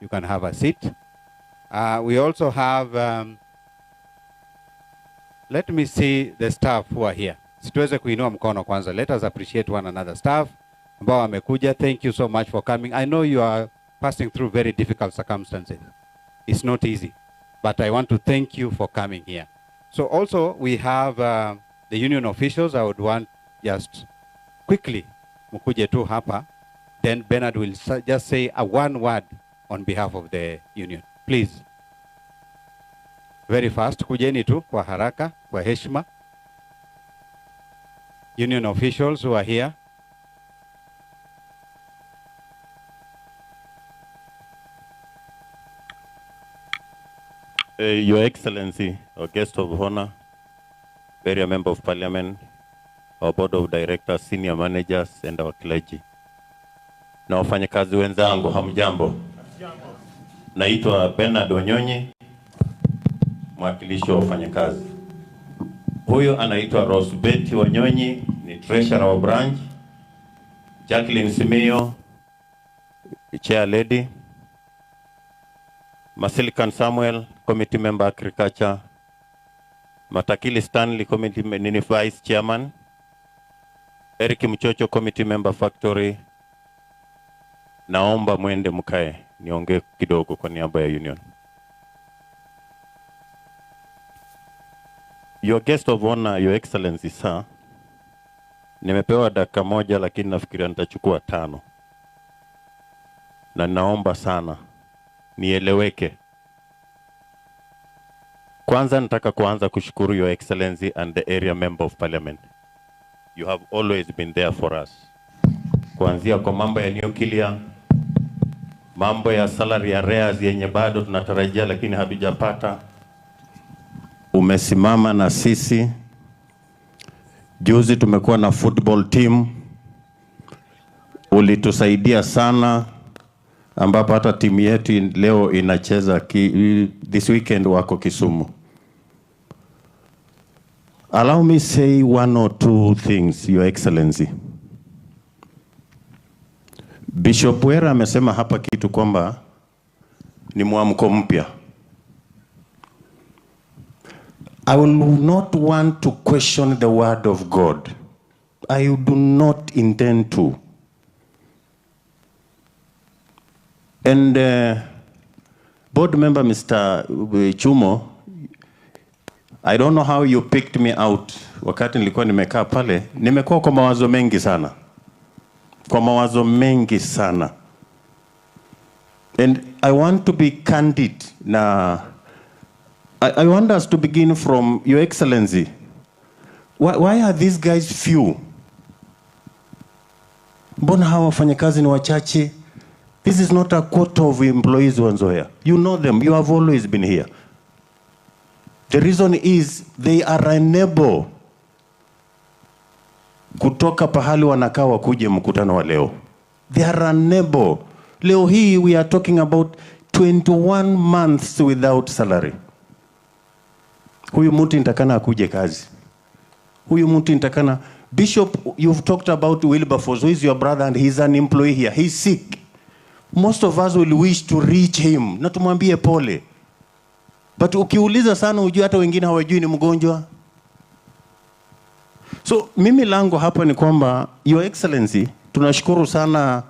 you can have a seat. We also have, let me see the staff who are here. Situweze kuinua mkono kwanza. Let us appreciate one another. Staff ambao wamekuja, thank you so much for coming. I know you are passing through very difficult circumstances. It's not easy, but I want to thank you for coming here. So also we have the union officials. I would want just quickly mkuje tu hapa. Then Bernard will just say one word on behalf of the union. Please. Very fast. Kujeni tu kwa haraka, kwa heshima. Union officials who are here. Your Excellency, our guest of honor, area member of parliament, our board of directors, senior managers, and our clergy. Na wafanyakazi wenzangu, hamjambo. Naitwa Bernard Onyonyi, mwakilishi wa wafanyakazi. Huyo anaitwa Rosbeth Onyonyi, ni treasurer wa branch. Jacqueline Simeo, chair lady. Masilikan Samuel, committee member agriculture. Matakili Stanley, committee vice chairman. Eric Mchocho, committee member factory. Naomba mwende mkae niongee kidogo kwa niaba ya union. Your guest of honor, Your Excellency sir, nimepewa dakika moja lakini nafikiria nitachukua 5. Na naomba sana nieleweke. Kwanza nataka kuanza kushukuru Your Excellency and the area member of parliament. You have always been there for us. Kuanzia kwa mambo ya nuclear, mambo ya salary arrears yenye bado tunatarajia lakini hatujapata. Umesimama na sisi. Juzi tumekuwa na football team. Ulitusaidia sana, ambapo hata timu yetu leo inacheza this weekend wako Kisumu. Allow me say 1 or 2 things, Your Excellency. Bishop Wera amesema hapa kitu kwamba ni mwamko mpya. I will not want to question the word of God. I do not intend to. And board member Mr. Chumo, I don't know how you picked me out. Wakati nilikuwa nimekaa pale, nimekuwa kwa mawazo mengi sana. Kwa mawazo mengi sana. And I want to be candid na I want us to begin from Your Excellency. Why are these guys few? Mbona hawa wafanyakazi ni wachache? This is not a quota of employees wa Nzoia. You know them. You have always been here. The reason is they are unable kutoka pahali wanakaa wakuje mkutano wa leo. They are unable. Leo hii we are talking about 21 months without salary. Huyu mtu nitakana akuje kazi. Huyu mtu nitakana. Bishop, you've talked about Wilberforce, who is your brother and he's an employee here. He's sick. Most of us will wish to reach him. Na tumwambie pole. But ukiuliza sana ujue hata wengine hawajui ni mgonjwa. So mimi lango hapa ni kwamba Your Excellency, tunashukuru sana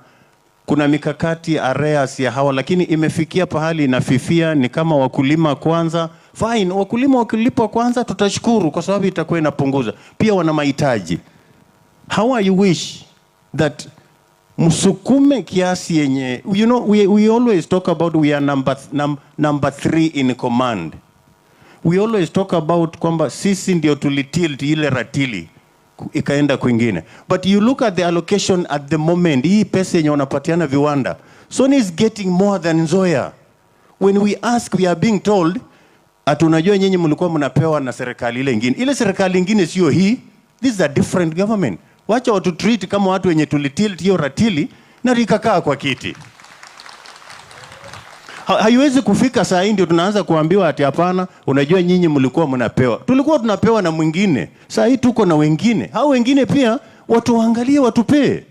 kuna mikakati arrears ya hawa, lakini imefikia pahali inafifia, ni kama wakulima kwanza. Fine, wakulima wakilipa kwanza tutashukuru kwa sababu itakuwa inapunguza. Pia wana mahitaji. How I wish that msukume kiasi yenye, you know, we always talk about we are number 3 in command. We always talk about kwamba sisi ndio tulitilt ile ratili ikaenda kwingine. But you look at the allocation at the moment, hii pesa yenye wanapatiana viwanda, Sony is getting more than Nzoia. When we ask, we are being told atunajua nyinyi mlikuwa mnapewa na serikali ile nyingine. Ile serikali nyingine sio hii. This is a different government. Wacha watu treat kama watu wenye tulitilt hiyo ratili na rikakaa kwa kiti. Haiwezi kufika saa hii ndio tunaanza kuambiwa ati hapana, unajua nyinyi mlikuwa mnapewa. Tulikuwa tunapewa na mwingine. Saa hii tuko na wengine. Hao wengine pia watu waangalie, watupee.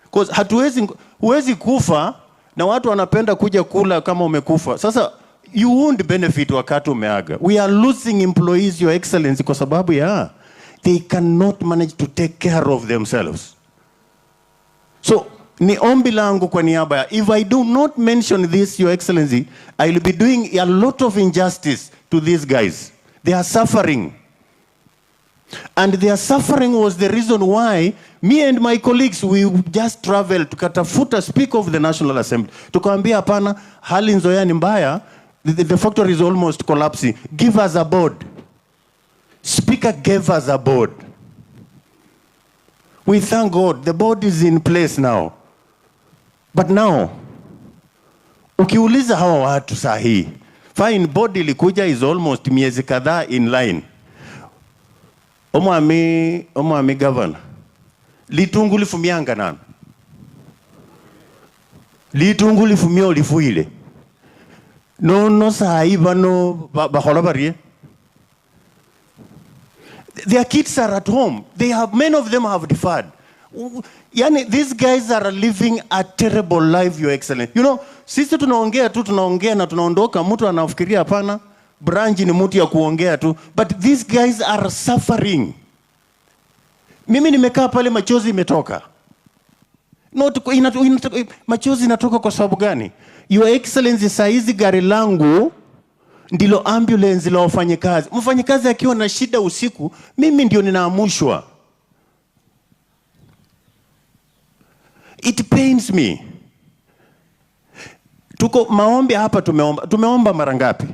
Because huwezi kufa na watu wanapenda kuja kula kama umekufa. Sasa you won't benefit wakati umeaga. We are losing employees, Your Excellency, kwa sababu ya they cannot manage to take care of themselves. So ni ombi langu kwa niaba ya, if I do not mention this, Your Excellency, I will be doing a lot of injustice to these guys. They are suffering. And their suffering was the reason why me and my colleagues, we just traveled to katafuta Speaker of the National Assembly. Tukaambia hapana, hali Nzoia ni mbaya, the factory is almost collapsing. Give us a board. Speaker gave us a board. We thank God, the board is in place now. But now, ukiuliza hawa watu sahi, fine, board ilikuja is almost miezi kadhaa in line. Omwami governor, litungu lifumianga nana. Litungu lifumia olifuile. No sahi bano bahola barie. Their kids are at home. Many of them have deferred. Yani, these guys are living a terrible life, Your Excellency. You know, sisi tunaongea na tunaondoka, mtu anafikiria hapana, branch ni mtu ya kuongea tu. But these guys are suffering. Mimi nimekaa pale machozi imetoka. Machozi inatoka kwa sababu gani? Your Excellency, saizi gari langu ndilo ambulance la wafanyikazi. Mfanyikazi akiwa na shida usiku, mimi ndio ninaamushwa. It pains me. Tuko maombi hapa, tumeomba mara ngapi?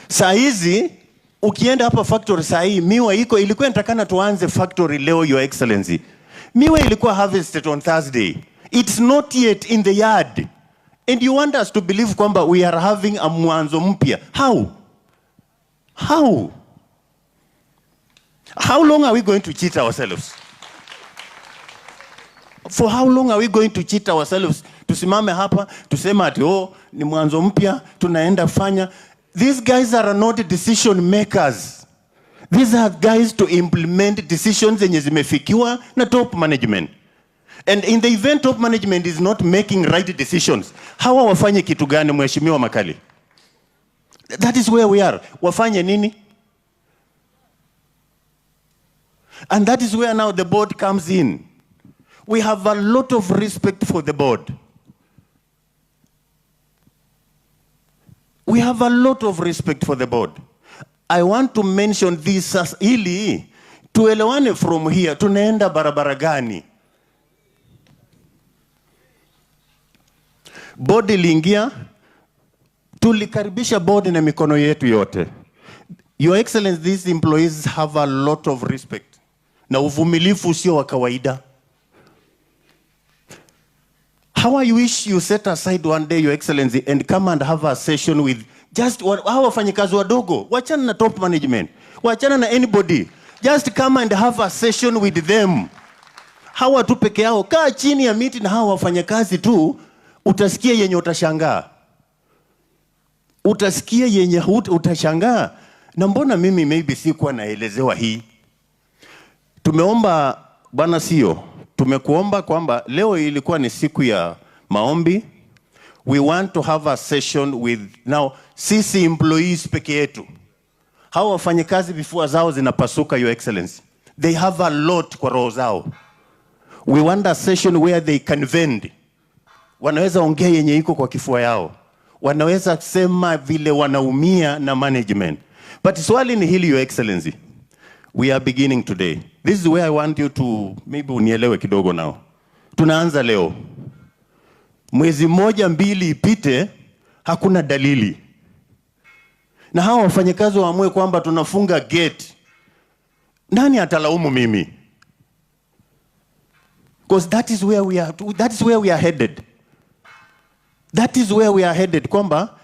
Saizi ukienda hapa factory sahi, miwa ilikuwa inatakana tuanze factory leo, Your Excellency. Miwa ilikuwa harvested on Thursday. It's not yet in the yard. And you want us to believe kwamba we are having a mwanzo mpya. How? How long are we going to cheat ourselves? For how long are we going to cheat ourselves? Tusimame hapa, tusema ati ni mwanzo mpya, tunaenda fanya. These guys are not decision makers. These are guys to implement decisions zenye zimefikiwa na top management. And in the event top management is not making right decisions, hawa wafanye kitu gani, Mheshimiwa Makali? That is where we are. Wafanye nini? And that is where now the board comes in. We have a lot of respect for the board. We have a lot of respect for the board. I want to mention this as ili tuelewane from here, tunaenda barabara gani? Board iliingia, tulikaribisha board na mikono yetu yote. Your Excellency, these employees have a lot of respect. Na uvumilifu sio wa kawaida. How I wish you set aside one day, Your Excellency, and come and have a session with just hawa wafanyikazi wadogo. Wachana na top management. Wachana na anybody. Just come and have a session with them. Hawa tu peke yao. Kaa chini ya miti na hawa wafanyakazi tu, utasikia yenye utashangaa. Utasikia yenye utashangaa. Na mbona mimi maybe sikuwa naelezewa hii? Tumeomba Bwana CEO, tumekuomba kwamba leo ilikuwa ni siku ya maombi. We want to have a session with now sisi employees peke yetu. Hawa wafanyakazi vifua zao zinapasuka, Your Excellency. They have a lot kwa roho zao. We want a session where they can vent. Wanaweza ongea yenye iko kwa kifua yao. Wanaweza sema vile wanaumia na management. But swali ni hili, Your Excellency. We are beginning today. This is where I want you to maybe unielewe kidogo now. Tunaanza leo. Mwezi moja mbili ipite, hakuna dalili. Na hawa wafanyakazi waamue kwamba tunafunga gate. Nani atalaumu mimi? Because that is where we are headed. That is where we are headed, kwamba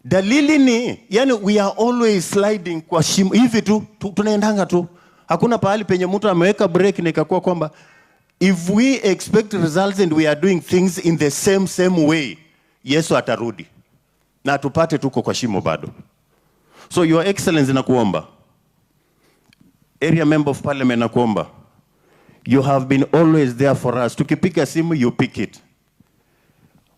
dalili ni, yani we are always sliding kwa shimo. Hivi tu, tunaendanga tu. Hakuna pahali penye mtu ameweka break na ikakuwa kwamba if we expect results and we are doing things in the same way, Yesu atarudi. Na tupate tuko kwa shimo bado. So Your Excellency, nakuomba. Area Member of Parliament, nakuomba. You have been always there for us. Tukipiga simu, you pick it.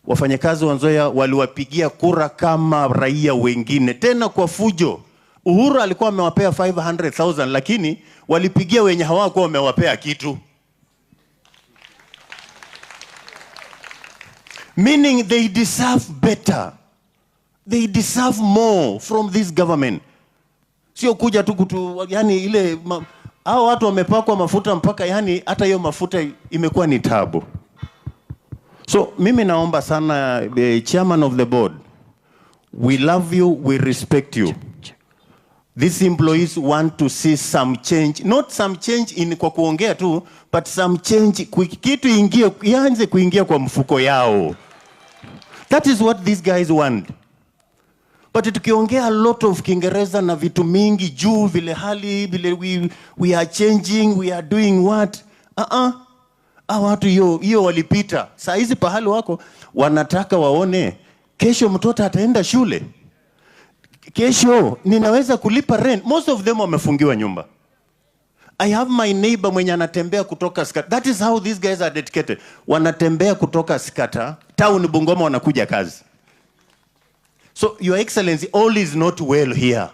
wafanyakazi wa Nzoia waliwapigia kura kama raia wengine, tena kwa fujo. Uhuru alikuwa amewapea 500,000 lakini walipigia wenye hawakuwa wamewapea kitu. Meaning they deserve better. They deserve more from this government. Sio kuja tu kutu, yani ile hao watu wamepakwa mafuta mpaka yani hata hiyo mafuta imekuwa ni tabu. So mimi naomba sana chairman of the board, we love you, we respect you. These employees want to see some change, not some change in kwa kuongea tu, but some change kitu ingie, ianze kuingia kwa mfuko yao. That is what these guys want. But tukiongea a lot of Kiingereza na vitu mingi juu vile hali vile we are changing, we are doing what? Watu hiyo walipita. Saa hizi pahali wako wanataka waone kesho mtoto ataenda shule. Kesho ninaweza kulipa rent. Most of them wamefungiwa nyumba. I have my neighbor mwenye anatembea kutoka Skata. That is how these guys are dedicated. Wanatembea kutoka Skata, town Bungoma wanakuja kazi. So your excellency, all is not well here.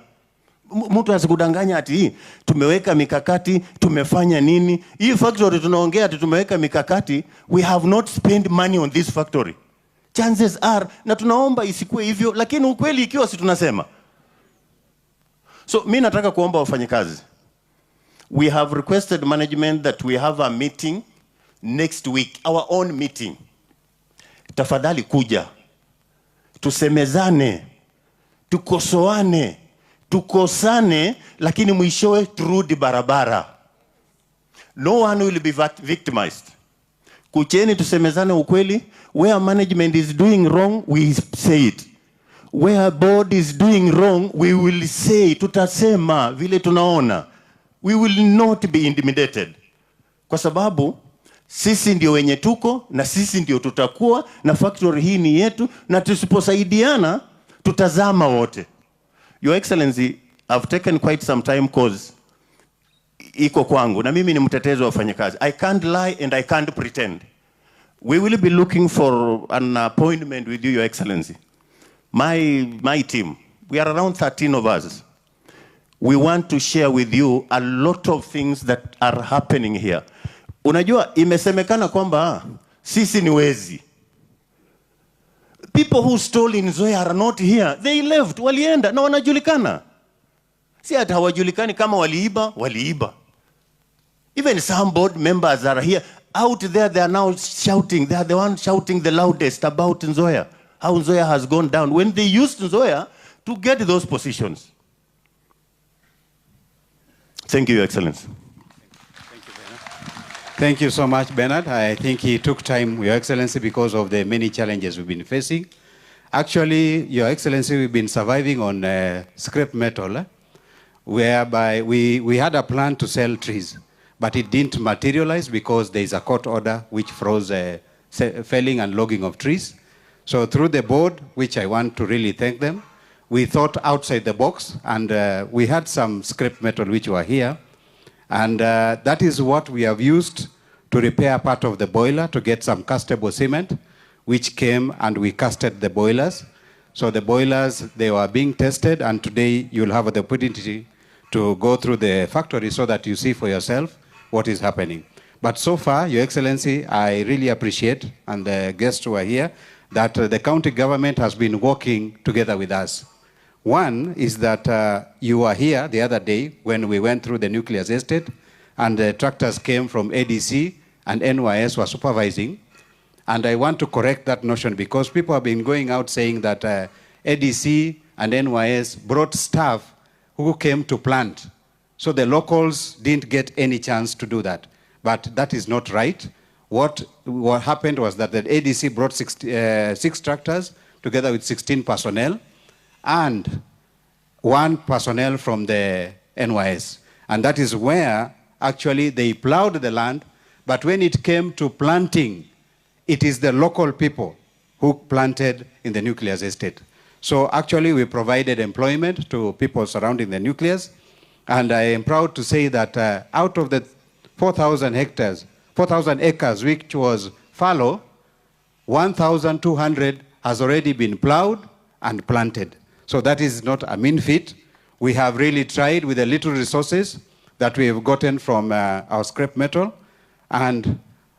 Mtu asikudanganya ati tumeweka mikakati, tumefanya nini? Hii factory tunaongea ati tumeweka mikakati, we have not spent money on this factory. Chances are, na tunaomba isikue hivyo, lakini ukweli ikiwa si tunasema. So mimi nataka kuomba wafanyikazi. We have requested management that we have a meeting next week, our own meeting. Tafadhali kuja. Tusemezane, tukosoane, tukosane, lakini mwishowe turudi barabara. No one will be victimized. Kucheni tusemezane ukweli. Where management is doing wrong, we say it. Where board is doing wrong, we will say, tutasema vile tunaona. We will not be intimidated. Kwa sababu sisi ndio wenye tuko na sisi ndio tutakuwa na factory hii ni yetu, na tusiposaidiana tutazama wote. Your Excellency, I've taken quite some time cause iko kwangu na mimi ni mtetezi wa wafanyakazi. I can't lie and I can't pretend. We will be looking for an appointment with you, Your Excellency. My team, we are around 13 of us. We want to share with you a lot of things that are happening here. Unajua imesemekana kwamba sisi ni wezi. People who stole in Nzoia are not here. They left, walienda na wanajulikana. Si hata hawajulikani kama waliiba. Even some board members are here. Out there they are now shouting. They are the ones shouting the loudest about Nzoia. How Nzoia has gone down when they used Nzoia to get those positions. Thank you, Your Excellency. Thank you so much, Bernard. I think he took time, Your Excellency, because of the many challenges we've been facing. Actually, Your Excellency, we've been surviving on scrap metal, whereby we had a plan to sell trees, but it didn't materialize because there is a court order which froze felling and logging of trees. So through the board, which I want to really thank them, we thought outside the box, and we had some scrap metal which were here. And that is what we have used to repair part of the boiler to get some castable cement, which came and we casted the boilers. So the boilers, they were being tested, and today you'll have the opportunity to go through the factory so that you see for yourself what is happening. But so far, Your Excellency, I really appreciate, and the guests who are here, that the county government has been working together with us. One is that you were here the other day when we went through the nuclear estate, and the tractors came from ADC and NYS were supervising. And I want to correct that notion because people have been going out saying that ADC and NYS brought staff who came to plant. So the locals didn't get any chance to do that. But that is not right. What happened was that the ADC brought 6 tractors together with 16 personnel, and 1 personnel from the NYS. And that is where actually they plowed the land, but when it came to planting, it is the local people who planted in the nuclear estate. So actually we provided employment to people surrounding the nucleus, and I am proud to say that out of the 4,000 acres which was fallow, 1,200 has already been plowed and planted. So that is not a mean feat. We have really tried with the little resources that we have gotten from our scrap metal. And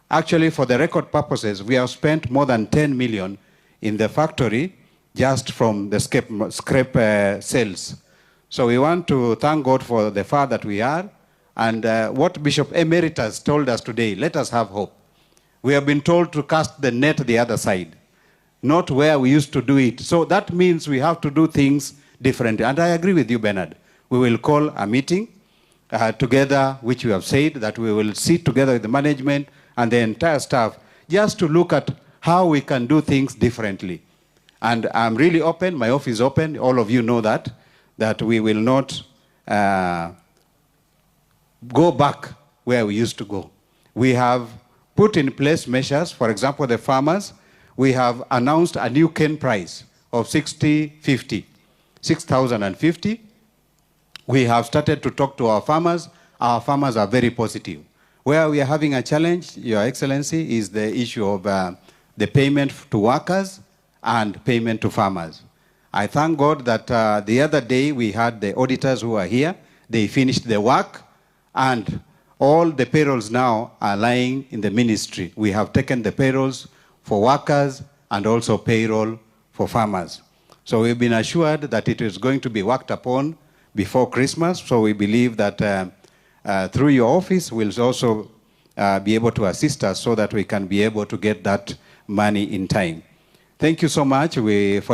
actually, for the record purposes, we have spent more than 10 million in the factory just from the scrap sales. So we want to thank God for the far that we are. And what Bishop Emeritus told us today, let us have hope. We have been told to cast the net the other side, not where we used to do it. So that means we have to do things differently. And I agree with you, Bernard. We will call a meeting together, which we have said, that we will sit together with the management and the entire staff, just to look at how we can do things differently. And I'm really open, my office is open, all of you know that we will not go back where we used to go. We have put in place measures. For example, the farmers, we have announced a new cane price of 6,050. We have started to talk to our farmers. Our farmers are very positive. Where we are having a challenge, Your Excellency, is the issue of the payment to workers and payment to farmers. I thank God that the other day we had the auditors who are here. They finished the work, and all the payrolls now are lying in the ministry. We have taken the payrolls for workers and also payroll for farmers. So we've been assured that it is going to be worked upon before Christmas. So we believe that through your office will also be able to assist us so that we can be able to get that money in time. Thank you so much for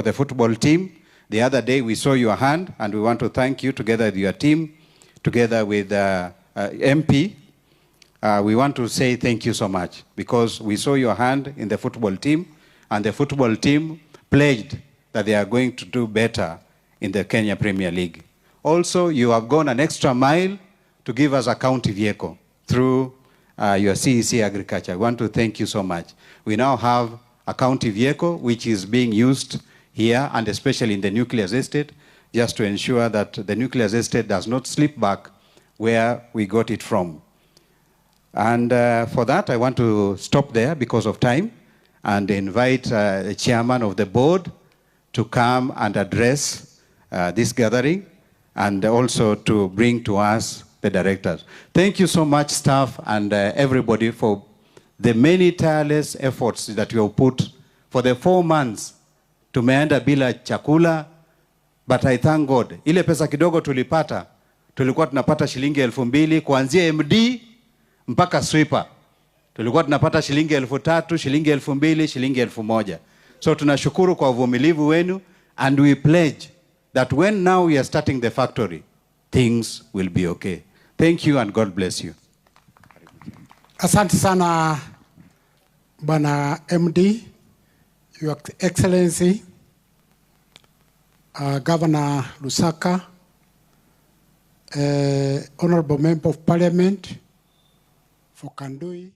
the football team. The other day we saw your hand, and we want to thank you together with your team, together with MP. We want to say thank you so much, because we saw your hand in the football team, and the football team pledged that they are going to do better in the Kenya Premier League. Also, you have gone an extra mile to give us a county vehicle through your CEC Agriculture. I want to thank you so much. We now have a county vehicle which is being used here, and especially in the nuclear estate, just to ensure that the nuclear estate does not slip back where we got it from. And for that, I want to stop there because of time and invite the chairman of the board to come and address this gathering, and also to bring to us the directors. Thank you so much, staff and everybody, for the many tireless efforts that you have put. For the 4 months, tumeenda bila chakula, but I thank God. Ile pesa kidogo tulipata, tulikuwa tunapata shilingi 2,000 kuanzia MD mpaka sweeper. Tulikuwa tunapata shilingi 3,000, shilingi 2,000, shilingi 1,000. So tunashukuru kwa uvumilivu wenu, and we pledge that when now we are starting the factory, things will be okay. Thank you and God bless you. Asante sana Bwana MD, Your Excellency, Governor Lusaka, Honorable Member of Parliament for Kandui.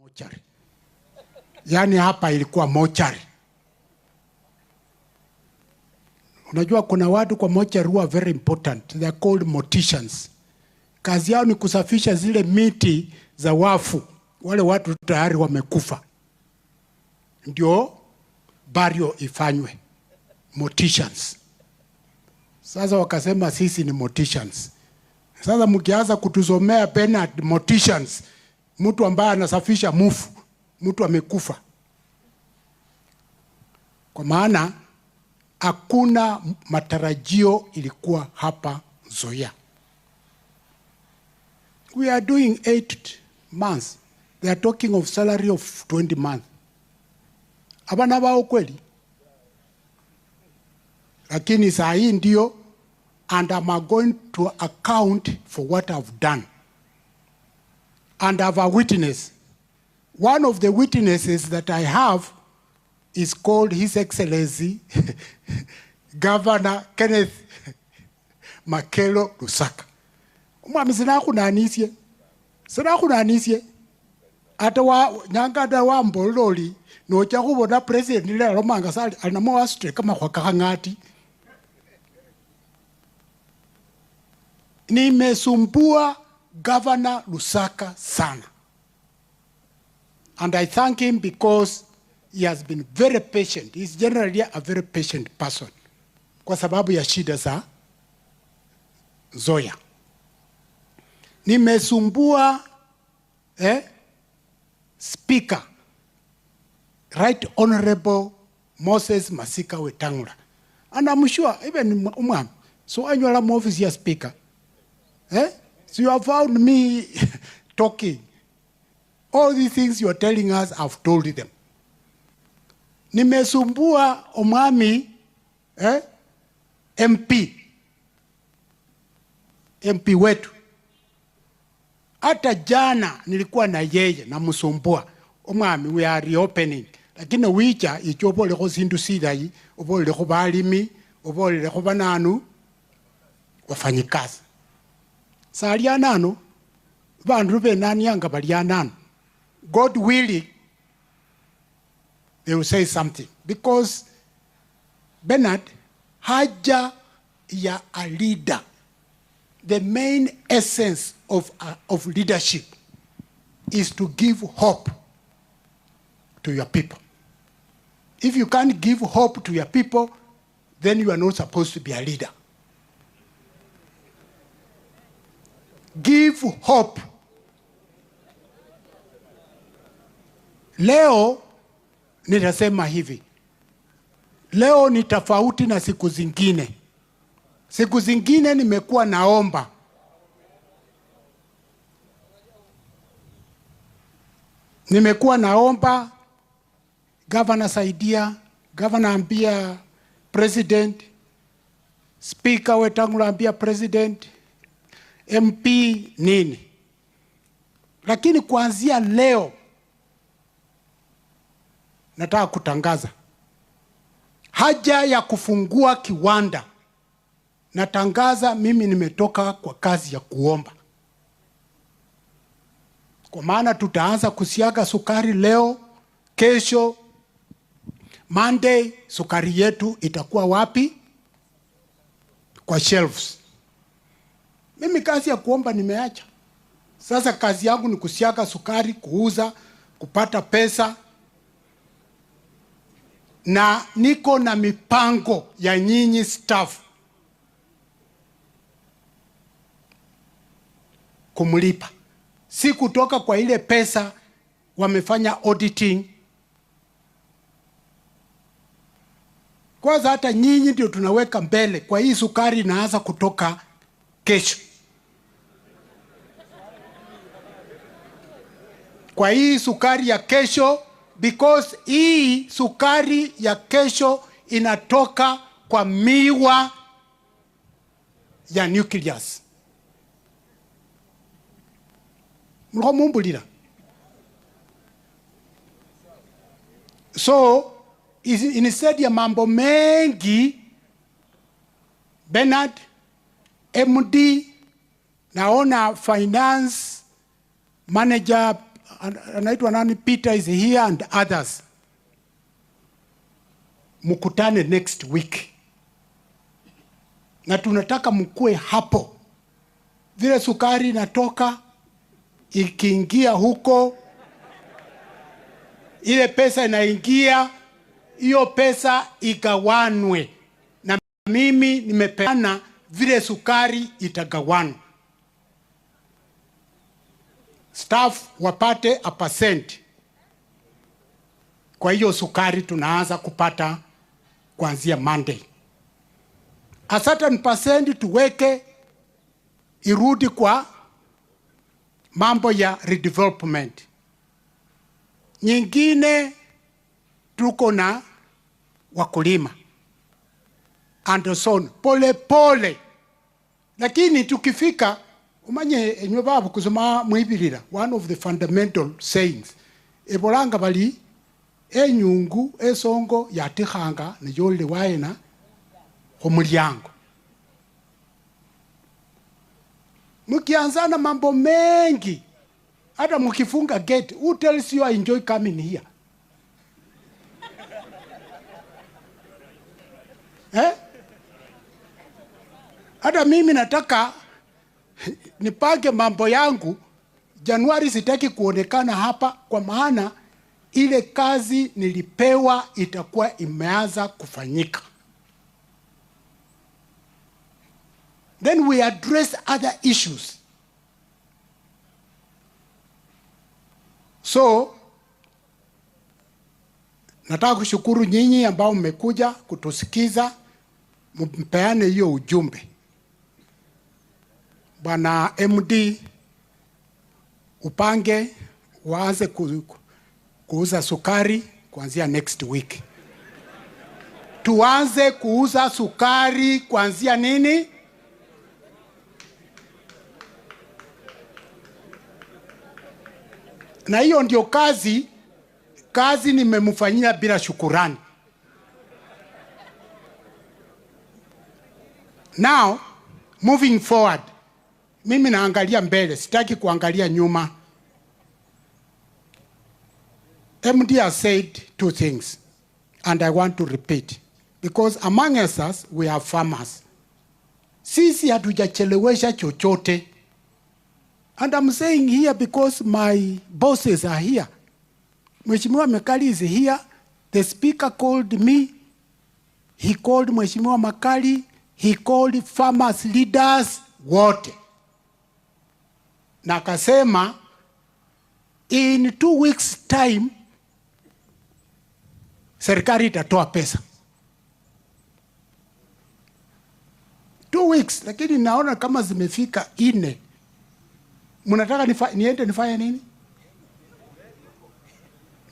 mochari. Yani hapa ilikuwa mochari. Unajua kuna watu kwa mochari who are very important. They are called morticians. Kazi yao ni kusafisha zile miti za wafu. Wale watu tayari wamekufa. Ndio burial ifanywe. Morticians. Sasa wakasema sisi ni morticians. Sasa mkianza kutuzomea Bernard morticians, mtu ambaye anasafisha mufu, mtu amekufa. Kwa maana hakuna matarajio ilikuwa hapa Nzoia. We are doing 8 months. They are talking of salary of 20 months. Abana bao kweli. Lakini saa hii ndio, and I'm going to account for what I've done. And I have a witness. One of the witnesses that I have is called His Excellency Governor Kenneth Makelo Lusaka. Mwami sina kunanisye. Sina kunanisye. Ata wa nyangada wa mbololi no chakubona president nile romanga sali anamo astre kama kwa kakangati. Nimesumbua Governor Lusaka sana. And I thank him because he has been very patient. He's generally a very patient person. Kwa sababu ya shida za Nzoia. Nimesumbua Speaker, Right Honorable Moses Masika Wetangula. And I'm sure, even Umam, so I know I'm office here Speaker. So you have found me talking. All these things you are telling us, I've told them. Nimesumbua Omami, MP wetu. Hata jana nilikuwa na yeye na msumbua. Omami, we are reopening. Lakini wicha ichobo leko sindu sidai, obo leko balimi, obo leko bananu, wafanyikazi. Salia nano, bandu be nani yanga balia nano. God willing, they will say something. Because Bernard, haja ya a leader, the main essence of leadership is to give hope to your people. If you can't give hope to your people, then you are not supposed to be a leader. Give hope. Leo nitasema hivi. Leo ni tofauti na siku zingine. Siku zingine nimekuwa naomba. Nimekuwa naomba Governor saidia, Governor ambia President, Speaker Wetangula ambia President, MP nini. Lakini kuanzia leo nataka kutangaza haja ya kufungua kiwanda. Natangaza mimi nimetoka kwa kazi ya kuomba. Kwa maana tutaanza kusiaga sukari leo, kesho, Monday, sukari yetu itakuwa wapi? Kwa shelves. Mimi kazi ya kuomba nimeacha. Sasa kazi yangu ni kusiaga sukari, kuuza, kupata pesa. Na niko na mipango ya nyinyi staff kumlipa. Si kutoka kwa ile pesa wamefanya auditing. Kwanza hata nyinyi ndio tunaweka mbele. Kwa hii sukari inaanza kutoka kesho. Kwa hii sukari ya kesho, because hii sukari ya kesho inatoka kwa miwa ya nucleus. Mkomumbulira. So, instead ya mambo mengi, Bernard, MD, naona finance manager anaitwa nani, Peter is here and others. Mkutane next week. Na tunataka mkue hapo. Vile sukari natoka, ikiingia huko, ile pesa inaingia, hiyo pesa igawanwe. Na mimi nimepeana vile sukari itagawanwa. Staff wapate 1%. Kwa hiyo sukari tunaanza kupata kuanzia Monday. A certain percent tuweke irudi kwa mambo ya redevelopment. Nyingine tuko na wakulima and so on, pole pole. Lakini tukifika umanye enywe babu kusoma muibirira, one of the fundamental sayings ebolanga bali enyungu esongo yatihanga ne yole waena kumulyango. Mukianzana mambo mengi, hata mukifunga gate, who tells you I enjoy coming here? Hata mimi nataka nipange mambo yangu Januari, sitaki kuonekana hapa, kwa maana ile kazi nilipewa itakuwa imeanza kufanyika. Then we address other issues. So, nataka kushukuru nyinyi ambao mmekuja kutusikiza, mpeane hiyo ujumbe. Bwana MD, upange waanze kuuza sukari kuanzia next week. Tuanze kuuza sukari kuanzia nini? Na hiyo ndio kazi nimemfanyia bila shukurani. Now, moving forward, mimi naangalia mbele, sitaki kuangalia nyuma. MD has said two things, and I want to repeat, because among us, we are farmers. Sisi hatujachelewesha chochote. And I'm saying here because my bosses are here. Mheshimiwa Makali is here. The speaker called me. He called Mheshimiwa Makali. He called farmers leaders wote. Na akasema in 2 weeks time serikali itatoa pesa. 2 weeks, lakini naona kama zimefika 4. Mnataka niende nifanye nini?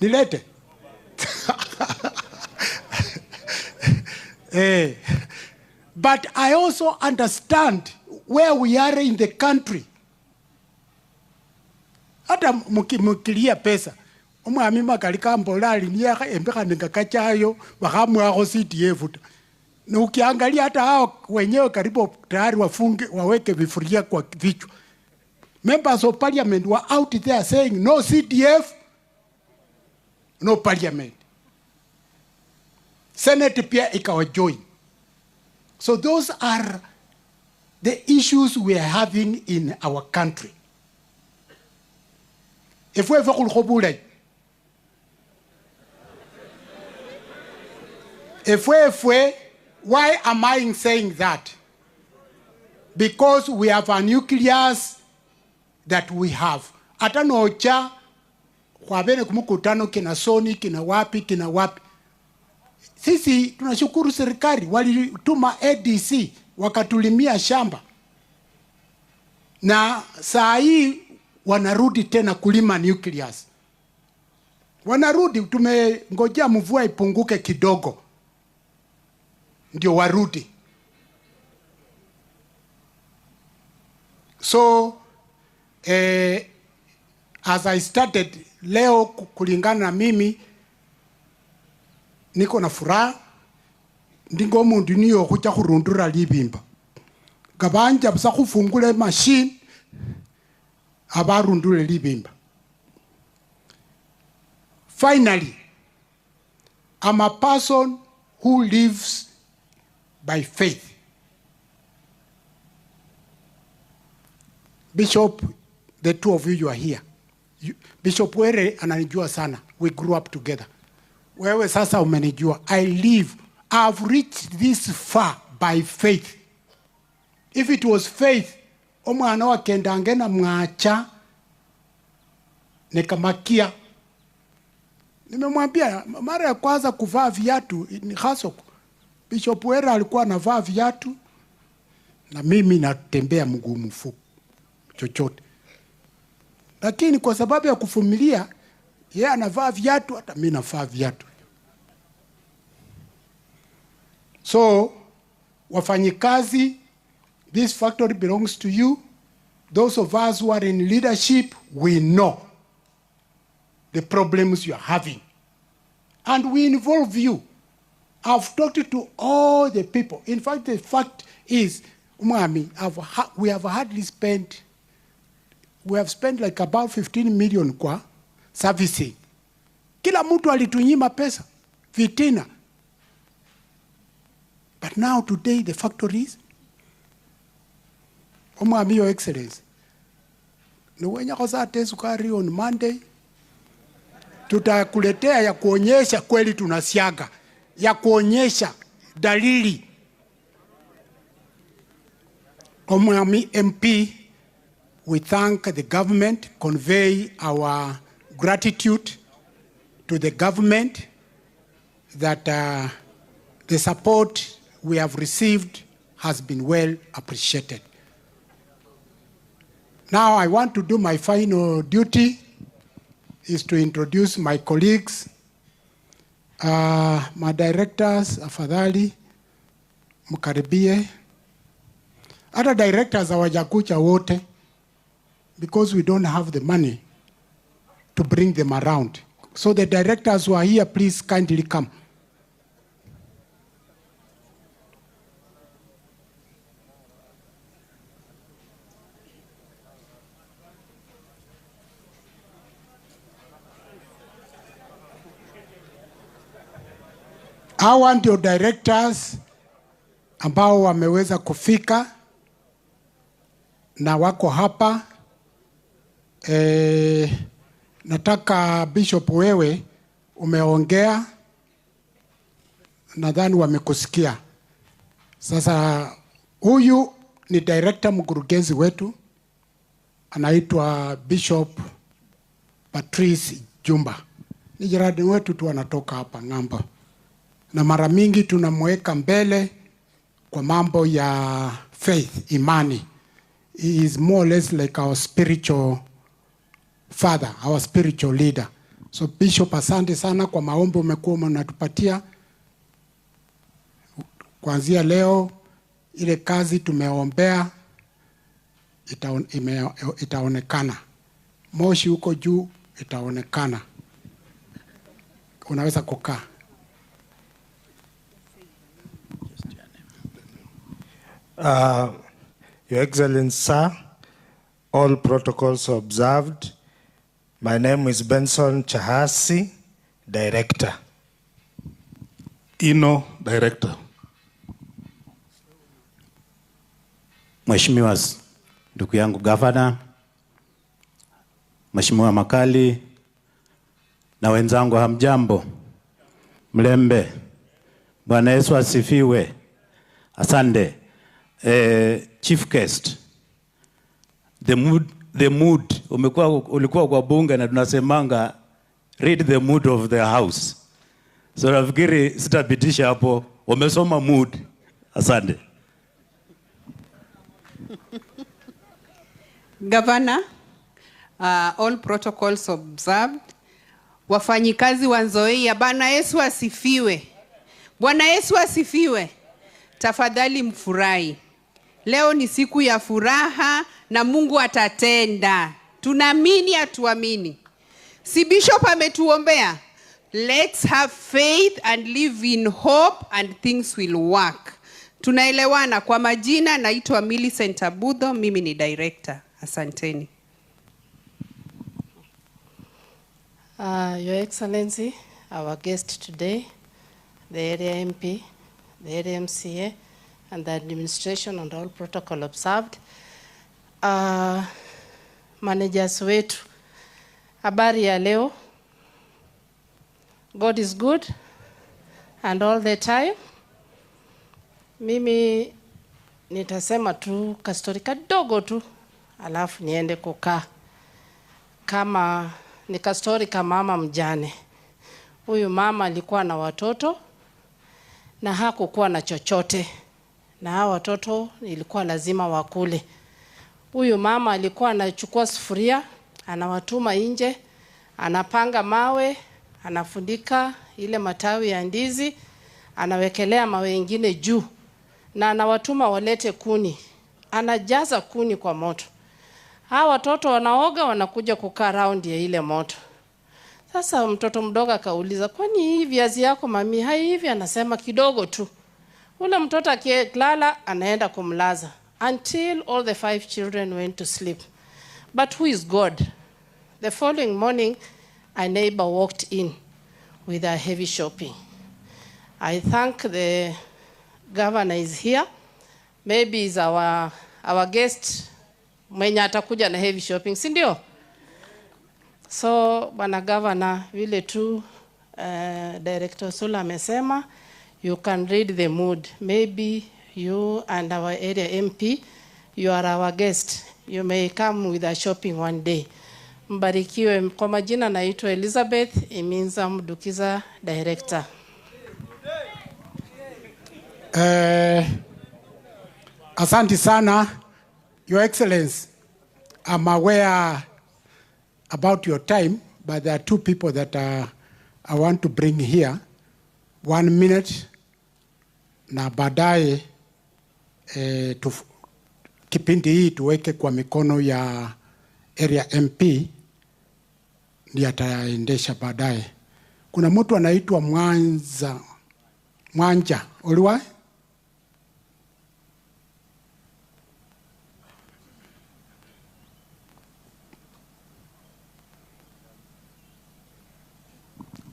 Nilete? But I also understand where we are in the country. Hata mukilia pesa. Umwami Makali kambolali niya embeka ningakachayo wakamwako CDF. Na ukiangalia hata hao wenyewe karibu tayari waweke vifuria kwa vichwa. Members of parliament were out there saying no CDF, no parliament. Senate pia ikawa join. So those are the issues we are having in our country. If we why am I saying that? Because we have a nucleus that we have. Ata nocha kwa bene kumukutano kina Soni, kina wapi. Sisi tunashukuru serikali walituma ADC wakatulimia shamba. Na saa hii wanarudi tena kulima nucleus. Wanarudi, tumengojea mvua ipunguke kidogo ndio warudi. So as I started leo, kulingana na mimi niko na furaha, ndingo mundu niyo kucha kurundura libimba. Gabanja busa kufungule machine abarundule libimba. Finally, I'm a person who lives by faith. Bishop, the two of you are here. Bishop Were ananijua sana. We grew up together. Wewe sasa umenijua. I've reached this far by faith. If it was faith, omwana wa kendangena mwacha nikamakia. Nimemwambia mara ya kwanza kuvaa viatu ni hasoko. Bishop Wera alikuwa anavaa viatu na mimi natembea mguu mfupi chochote. Lakini kwa sababu ya kuvumilia, yeye anavaa viatu hata mimi navaa viatu. So wafanyikazi, this factory belongs to you. Those of us who are in leadership, we know the problems you are having. And we involve you. I've talked to all the people. In fact, the fact is, Umami, we have spent like about 15 million kwa servicing. Kila mtu alitunyima pesa, fitina. But now today the factories, Umami, Your Excellency, nuwenya kozate sukari on Monday, tutakuletea ya kuonyesha kweli tunasiaga, ya kuonyesha dalili. Omwami MP, we thank the government, convey our gratitude to the government that the support we have received has been well appreciated. Now I want to do my final duty, is to introduce my colleagues, my directors, afadhali, mkaribie. Other directors hawajakuja wote because we don't have the money to bring them around. So the directors who are here, please kindly come. Hawa ndio directors ambao wameweza kufika na wako hapa. Nataka Bishop, wewe umeongea, nadhani wamekusikia. Sasa huyu ni director mkurugenzi wetu, anaitwa Bishop Patrice Jumba. Ni jirani wetu tu, anatoka hapa ng'ambo. Na mara mingi tunamweka mbele kwa mambo ya faith, imani. He is more or less like our spiritual father, our spiritual leader. So Bishop, asante sana kwa maombi umekuwa unatupatia. Kuanzia leo ile kazi tumeombea itaonekana. Moshi huko juu itaonekana. Unaweza kukaa. Your Excellency, sir, all protocols observed. My name is Benson Chahasi, Director. Ino, Director. Mheshimiwa ndugu yangu Governor, Mheshimiwa Makali na wenzangu, hamjambo? Mlembe. Bwana Yesu asifiwe. Asante. Chief Guest, the mood ulikuwa kwa bunge na tunasemanga read the mood of the house. So nafikiri sitapitisha hapo, umesoma mood. Asante. Governor, all protocols observed. Wafanyikazi wa Nzoia, Bwana Yesu asifiwe. Bwana Yesu asifiwe. Tafadhali mfurahi. Leo ni siku ya furaha na Mungu atatenda. Tunaamini, atuamini. Si Bishop ametuombea? Let's have faith and live in hope and things will work. Tunaelewana. Kwa majina naitwa Millicent Abudho, mimi ni director. Asanteni. Your Excellency, our guest today, the area MP, the area MCA, and the administration and all protocol observed. Managers wetu, habari ya leo. God is good and all the time. Mimi nitasema tu kastori kadogo tu, alafu niende kukaa. Kama ni kastori kama mama mjane. Huyu mama alikuwa na watoto na hakukuwa na chochote. Na hao watoto ilikuwa lazima wakule. Huyu mama alikuwa anachukua sufuria, anawatuma nje, anapanga mawe, anafundika ile matawi ya ndizi, anawekelea mawe mengine juu na anawatuma walete kuni. Anajaza kuni kwa moto. Hawa watoto wanaoga, wanakuja kukaa round ya ile moto. Sasa mtoto mdogo akauliza, kwani hii viazi yako mami hai hivi? Anasema kidogo tu. Ule mtoto akilala anaenda kumlaza until all the 5 children went to sleep. But who is God? The following morning, a neighbor walked in with a heavy shopping. I thank the governor is here. Maybe is our guest mwenye atakuja na heavy shopping, si ndio? So bwana governor, vile tu Director Sula amesema, you can read the mood. Maybe you and our area MP, you are our guest. You may come with a shopping one day. Mbarikiwe. Kwa majina naitwa Elizabeth Iminza Mdukiza, Director. Asante sana, Your Excellency. I'm aware about your time, but there are 2 people that I want to bring here. 1 minute, na baadaye kipindi hii tuweke kwa mikono ya area MP, ndiye ataendesha baadaye. Kuna mtu anaitwa Mwanja, uliwa?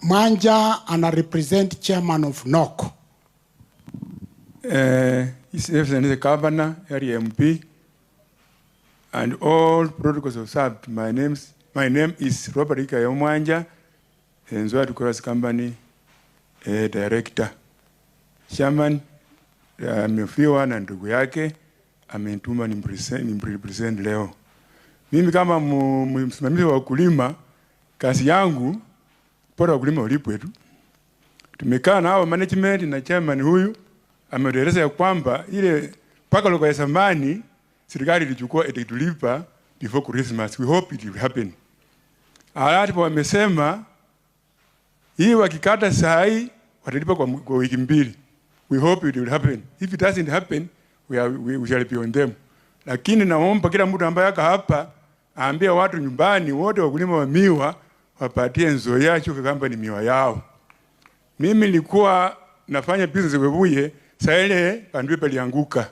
Mwanja ana represent chairman of NOC. His Excellency the Governor, area MP, and all protocols observed. My name is Robert Ika Mwanja, Nzoia Cross Company Director. Chairman amefiwa na ndugu yake, amenituma nimpresent leo. Mimi kama msimamizi wa wakulima, kazi yangu pora wakulima ulipwe tu. Tumekaa na hao management na chairman huyu ameeleza ya kwamba ile paka loko ya zamani serikali ilichukua itatulipa before Christmas. We hope it will happen. Alafu wamesema hii wakikata sahi watalipa kwa wiki 2. We hope it will happen. If it doesn't happen, we shall be on them. Lakini naomba kila mtu ambaye aka hapa aambie watu nyumbani wote wakulima wa miwa wapatie Nzoia Sugar Company miwa yao. Mimi nilikuwa nafanya business Webuye, saa ile pandwe palianguka.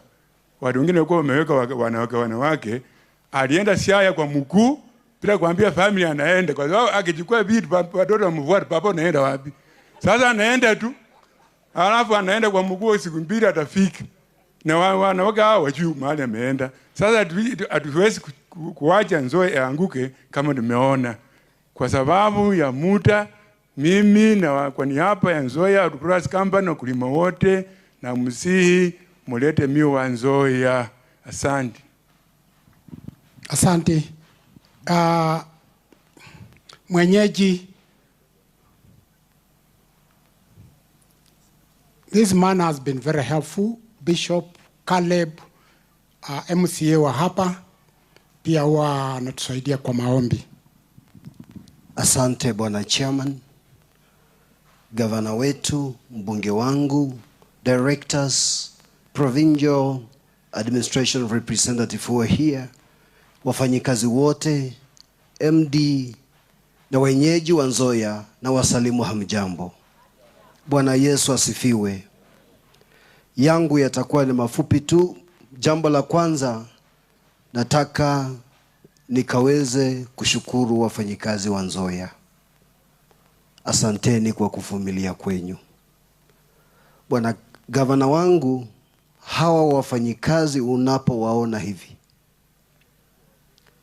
Watu wengine walikuwa wameweka wanawake, alienda Siaya kwa mkuu bila kuambia family anaenda, kwa sababu akichukua vitu watoto wamvuata, papa anaenda wapi? Sasa anaenda tu. Alafu anaenda kwa mkuu siku 2 atafika. Na wanawake hao wajui mahali ameenda. Sasa hatuwezi kuacha Nzoia yaanguke kama tumeona. Kwa sababu ya muda, mimi na kwa niaba ya Nzoia Cross Company na kulima wote na msihi mulete miwa Nzoia. Asante. Asante. Mwenyeji, this man has been very helpful. Bishop Caleb, MCA wa hapa, pia huwa anatusaidia kwa maombi. Asante Bwana Chairman, Governor wetu, mbunge wangu, directors, provincial administration representative who are here, wafanyikazi wote, MD na wenyeji wa Nzoia na wasalimu hamjambo. Bwana Yesu asifiwe. Yangu yatakuwa ni mafupi tu. Jambo la kwanza nataka nikaweze kushukuru wafanyikazi wa Nzoia. asanteni kwa kuvumilia kwenyu. Bwana gavana wangu, hawa wafanyikazi unapowaona hivi,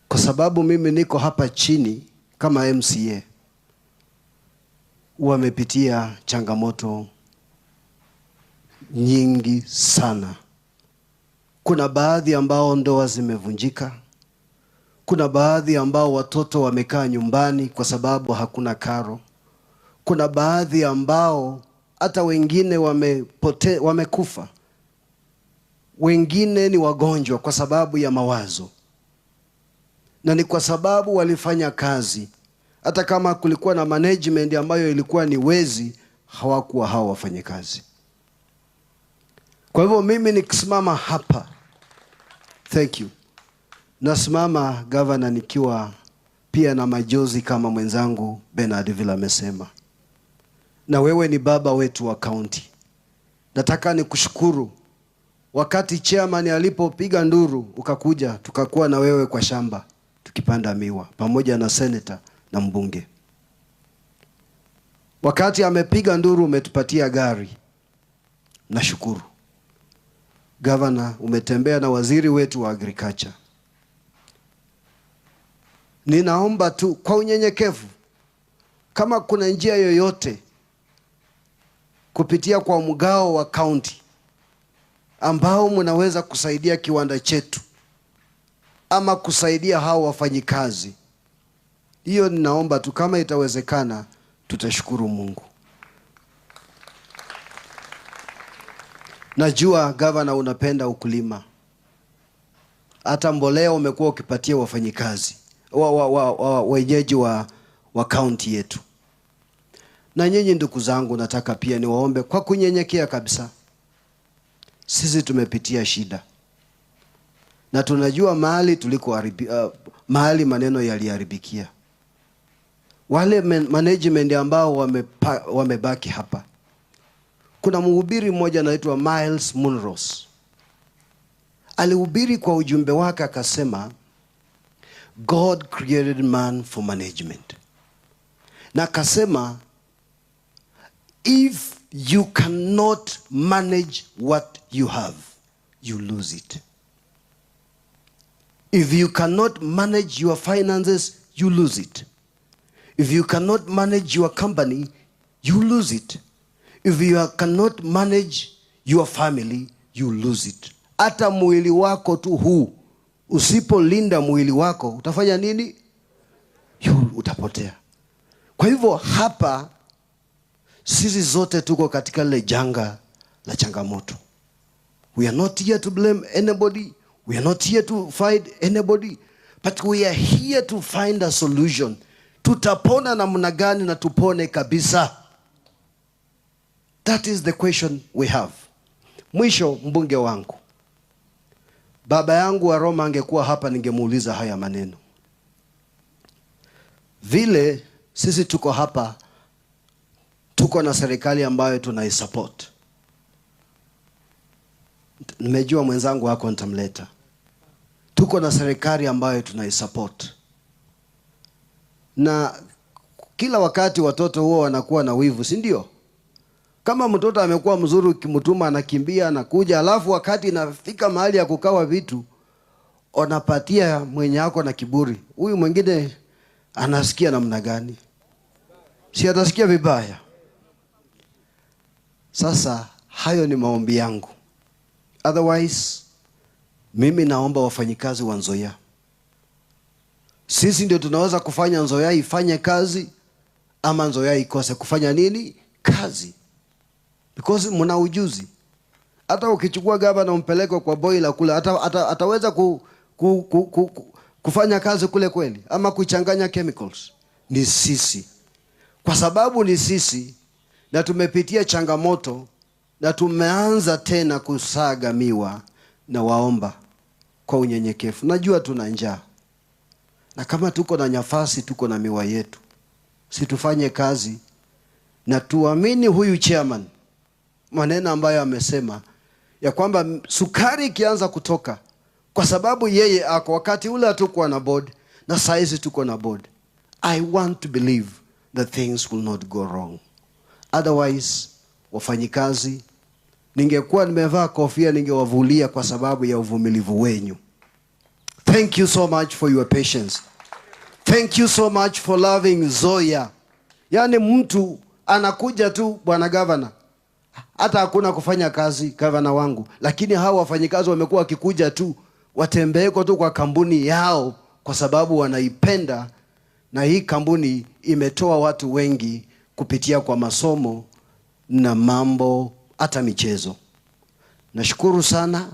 kwa sababu mimi niko hapa chini kama MCA, wamepitia changamoto nyingi sana. Kuna baadhi ambao ndoa zimevunjika. Kuna baadhi ambao watoto wamekaa nyumbani kwa sababu hakuna karo. Kuna baadhi ambao hata wengine wamekufa. Wengine ni wagonjwa kwa sababu ya mawazo. Na ni kwa sababu walifanya kazi. Hata kama kulikuwa na management ambayo ilikuwa ni wezi, hawakuwa hao wafanye kazi. Kwa hivyo mimi nikisimama hapa, thank you. Nasimama governor nikiwa pia na majozi kama mwenzangu Bernard vile amesema. Na wewe ni baba wetu wa county. Nataka nikushukuru. Wakati chairman alipopiga nduru ukakuja, tukakuwa na wewe kwa shamba tukipanda miwa pamoja na senator na mbunge. Wakati amepiga nduru umetupatia gari. Nashukuru. Governor, umetembea na waziri wetu wa agriculture. Ninaomba tu kwa unyenyekevu, kama kuna njia yoyote kupitia kwa mgao wa county ambao mnaweza kusaidia kiwanda chetu ama kusaidia hao wafanyikazi, hiyo ninaomba tu, kama itawezekana tutashukuru Mungu. Najua governor unapenda ukulima. Hata mbolea umekuwa ukipatia wafanyikazi wenyeji wa county yetu. Na nyinyi ndugu zangu, nataka pia niwaombe kwa kunyenyekea kabisa. Sisi tumepitia shida. Na tunajua mahali mahali maneno yaliharibikia. Wale management ambao wamebaki hapa. Kuna mhubiri mmoja anaitwa Miles Munros. Alihubiri kwa ujumbe wake akasema, God created man for management. Na akasema, if you cannot manage what you have, you lose it. If you cannot manage your finances, you lose it. If you cannot manage your company, you lose it. If you cannot manage your family, you lose it. Hata mwili wako tu huu, usipolinda mwili wako, utafanya nini? Utapotea. Kwa hivyo hapa, sisi zote tuko katika ile janga la changamoto. We are not here to blame anybody. We are not here to fight anybody. But we are here to find a solution. Tutapona namna gani na tupone kabisa? That is the question we have. Mwisho, mbunge wangu, baba yangu wa Roma angekuwa hapa ningemuuliza haya maneno. Vile sisi tuko hapa, tuko na serikali ambayo tunaisupport. Nimejua mwenzangu wako nitamleta. Tuko na serikali ambayo tunaisupport. Na kila wakati watoto huwa wanakuwa na wivu, si ndio? Kama mtoto amekuwa mzuri, ukimtuma anakimbia anakuja, alafu wakati inafika mahali ya kukawa vitu, unapatia mwenye yako na kiburi. Huyu mwingine anasikia namna gani? Si atasikia vibaya. Sasa hayo ni maombi yangu. Otherwise, mimi naomba wafanyikazi wa Nzoia. Sisi ndio tunaweza kufanya Nzoia ifanye kazi, ama Nzoia ikose kufanya nini? Kazi. Because mna ujuzi. Hata ukichukua gavana umpeleke kwa boiler kule, ataweza kufanya kazi kule kweli? Ama kuchanganya chemicals? Ni sisi. Kwa sababu ni sisi, na tumepitia changamoto, na tumeanza tena kusaga miwa, na waomba kwa unyenyekevu. Najua tuna njaa. Na kama tuko na nafasi, tuko na miwa yetu, situfanye kazi, na tuamini huyu chairman maneno ambayo amesema ya kwamba sukari ikianza kutoka, kwa sababu yeye ako, wakati ule hatukuwa na board na saizi tuko na board. I want to believe that things will not go wrong. Otherwise, wafanyikazi, ningekuwa nimevaa kofia ningewavulia kwa sababu ya uvumilivu wenyu. Thank you so much for your patience. Thank you so much for loving Nzoia. Yani mtu anakuja tu, bwana Governor, hata hakuna kufanya kazi Governor wangu, lakini hao wafanyikazi wamekuwa wakikuja tu, watembeeko tu kwa kampuni yao kwa sababu wanaipenda, na hii kampuni imetoa watu wengi kupitia kwa masomo na mambo hata michezo. Nashukuru sana.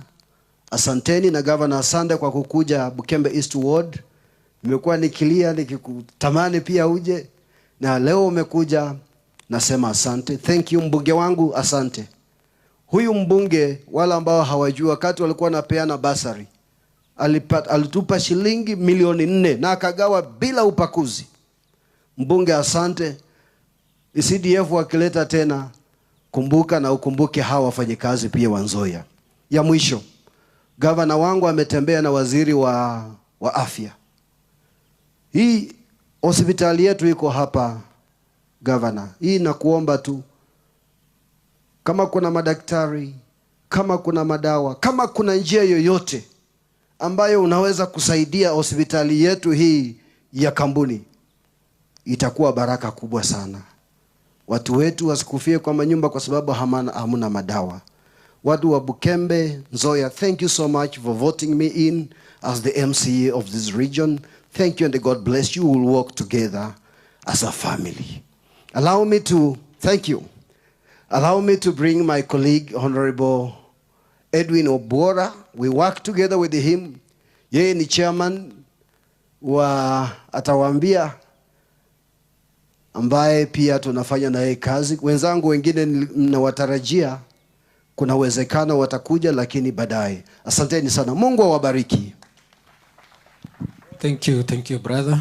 Asanteni na Governor, asante kwa kukuja Bukembe East Ward. Nimekuwa nikilia nikikutamani pia uje, na leo umekuja, nasema asante. Thank you mbunge wangu, asante. Huyu mbunge, wala ambao hawajua, wakati walikuwa napeana basari, alitupa shilingi milioni 4 na akagawa bila upakuzi. Mbunge asante. CDF wakileta tena, kumbuka na ukumbuke hawa wafanyikazi pia wa Nzoia. Ya mwisho, Governor wangu ametembea na waziri wa afya. Hii hospitali yetu iko hapa Governor. Hii nakuomba tu, kama kuna madaktari, kama kuna madawa, kama kuna njia yoyote ambayo unaweza kusaidia hospitali yetu hii ya kampuni, itakuwa baraka kubwa sana. Watu wetu wasikufie kwa manyumba kwa sababu hamuna madawa. Watu wa Bukembe, Nzoia, thank you so much for voting me in as the MCA of this region. Thank you and God bless you. We'll work together as a family. Allow me to, thank you. Allow me to bring my colleague, Honorable Edwin Obora. We work together with him. Yeye ni chairman wa Atawambia, ambaye pia tunafanya na yeye kazi. Wenzangu wengine mnawatarajia, kuna uwezekano watakuja, lakini baadaye. Asanteni sana. Mungu awabariki. Thank you brother.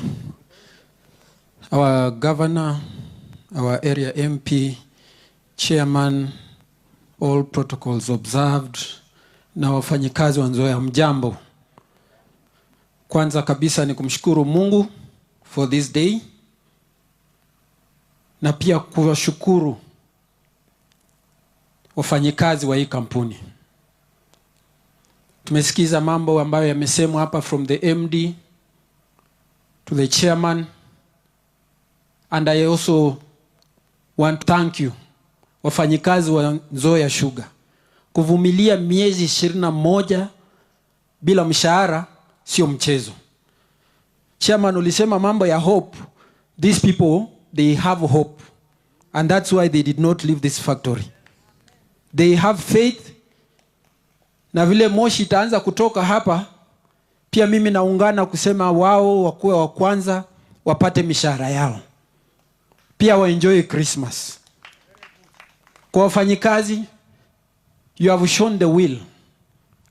Our governor, our area MP, chairman, all protocols observed, na wafanyikazi wa Nzoia, mjambo. Kwanza kabisa ni kumshukuru Mungu for this day, na pia kuwashukuru wafanyikazi wa hii kampuni. Tumesikiza mambo ambayo yamesemwa hapa from the MD to the chairman, and I also want to thank you wafanyikazi wa Nzoia Sugar. Kuvumilia miezi 21 bila mshahara sio mchezo. Chairman, ulisema mambo ya hope. These people, they have hope, and that's why they did not leave this factory. They have faith, na vile moshi itaanza kutoka hapa, pia mimi naungana kusema wao wakuwe wa kwanza wapate mishahara yao, pia wa enjoy Christmas. Kwa wafanyikazi, you have shown the will,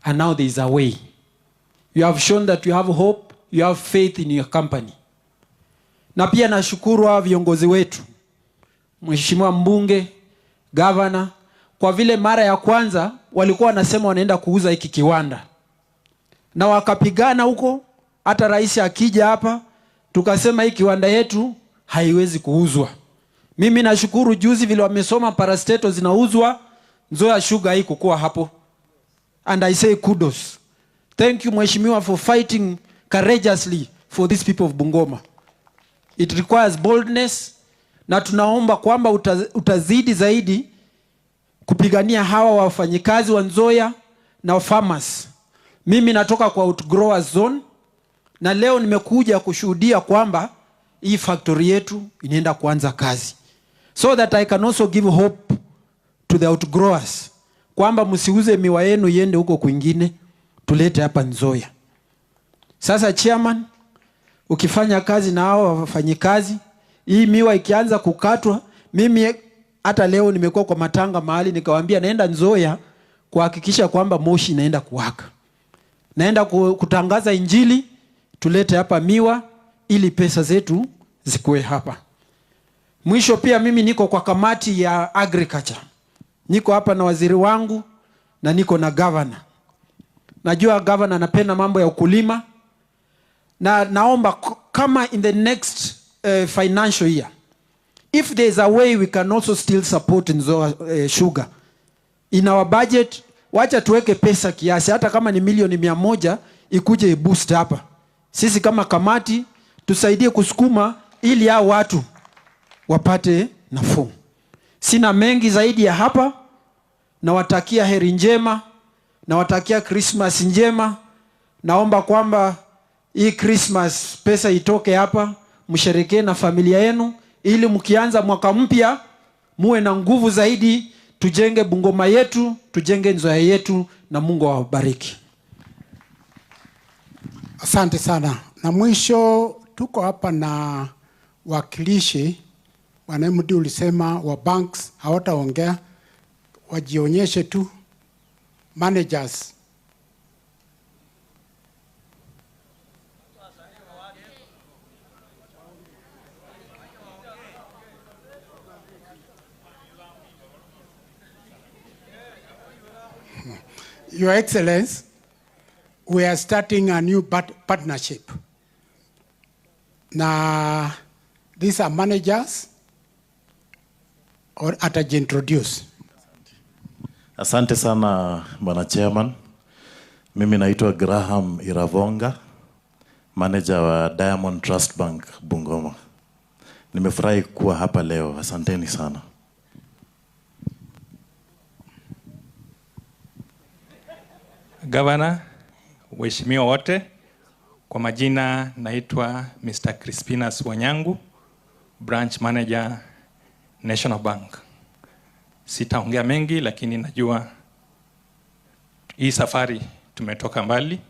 and now there is a way. You have shown that you have hope, you have faith in your company. Na pia nashukuru wa viongozi wetu, Mheshimiwa mbunge, governor, kwa vile mara ya kwanza walikuwa wanasema wanaenda kuuza hiki kiwanda, na wakapigana huko. Hata rais akija hapa tukasema hii kiwanda yetu haiwezi kuuzwa. Mimi nashukuru juzi vile wamesoma parastato zinauzwa, Nzoia Sugar haikuwa hapo, and I say kudos. Thank you Mheshimiwa for fighting courageously for these people of Bungoma. It requires boldness, na tunaomba kwamba utazidi zaidi kupigania hawa wafanyikazi wa Nzoia na farmers. Mimi natoka kwa outgrowers zone, na leo nimekuja kushuhudia kwamba hii factory yetu inaenda kuanza kazi, so that I can also give hope to the outgrowers kwamba msiuze miwa yenu iende huko kwingine, tulete hapa Nzoia. Sasa chairman, ukifanya kazi na hao wafanyikazi, hii miwa ikianza kukatwa, mimi hata leo nimekuwa kwa matanga mahali nikawaambia naenda Nzoia kuhakikisha kwamba moshi inaenda kuwaka. Naenda kutangaza injili, tulete hapa miwa ili pesa zetu zikuwe hapa. Mwisho pia mimi niko kwa kamati ya agriculture. Niko hapa na waziri wangu na niko na governor. Najua governor anapenda mambo ya ukulima, na naomba kama in the next financial year if there's a way we can also still support Nzoia sugar in our budget, wacha tuweke pesa kiasi, hata kama ni milioni 100 ikuje boost hapa. Sisi kama kamati tusaidie kusukuma ili hao watu wapate nafuu. Sina mengi zaidi ya hapa. Nawatakia heri njema, nawatakia Christmas njema. Naomba kwamba hii Christmas pesa itoke hapa, msherekee na familia yenu, ili mkianza mwaka mpya muwe na nguvu zaidi, tujenge Bungoma yetu, tujenge Nzoia yetu, na Mungu awabariki. Asante sana. Na mwisho tuko hapa na wakilishi Bwana MD, ulisema wa banks hawataongea, wajionyeshe tu. Managers. Your Excellency, we are starting a new partnership. Now, these are managers, or introduce. Asante sana Bwana Chairman. Mimi naitwa Graham Iravonga, manager wa Diamond Trust Bank Bungoma. Nimefurahi kuwa hapa leo. Asanteni sana. Governor, waheshimiwa wote, kwa majina naitwa Mr. Crispinus Wanyangu, branch manager National Bank. Sitaongea mengi, lakini najua hii safari tumetoka mbali,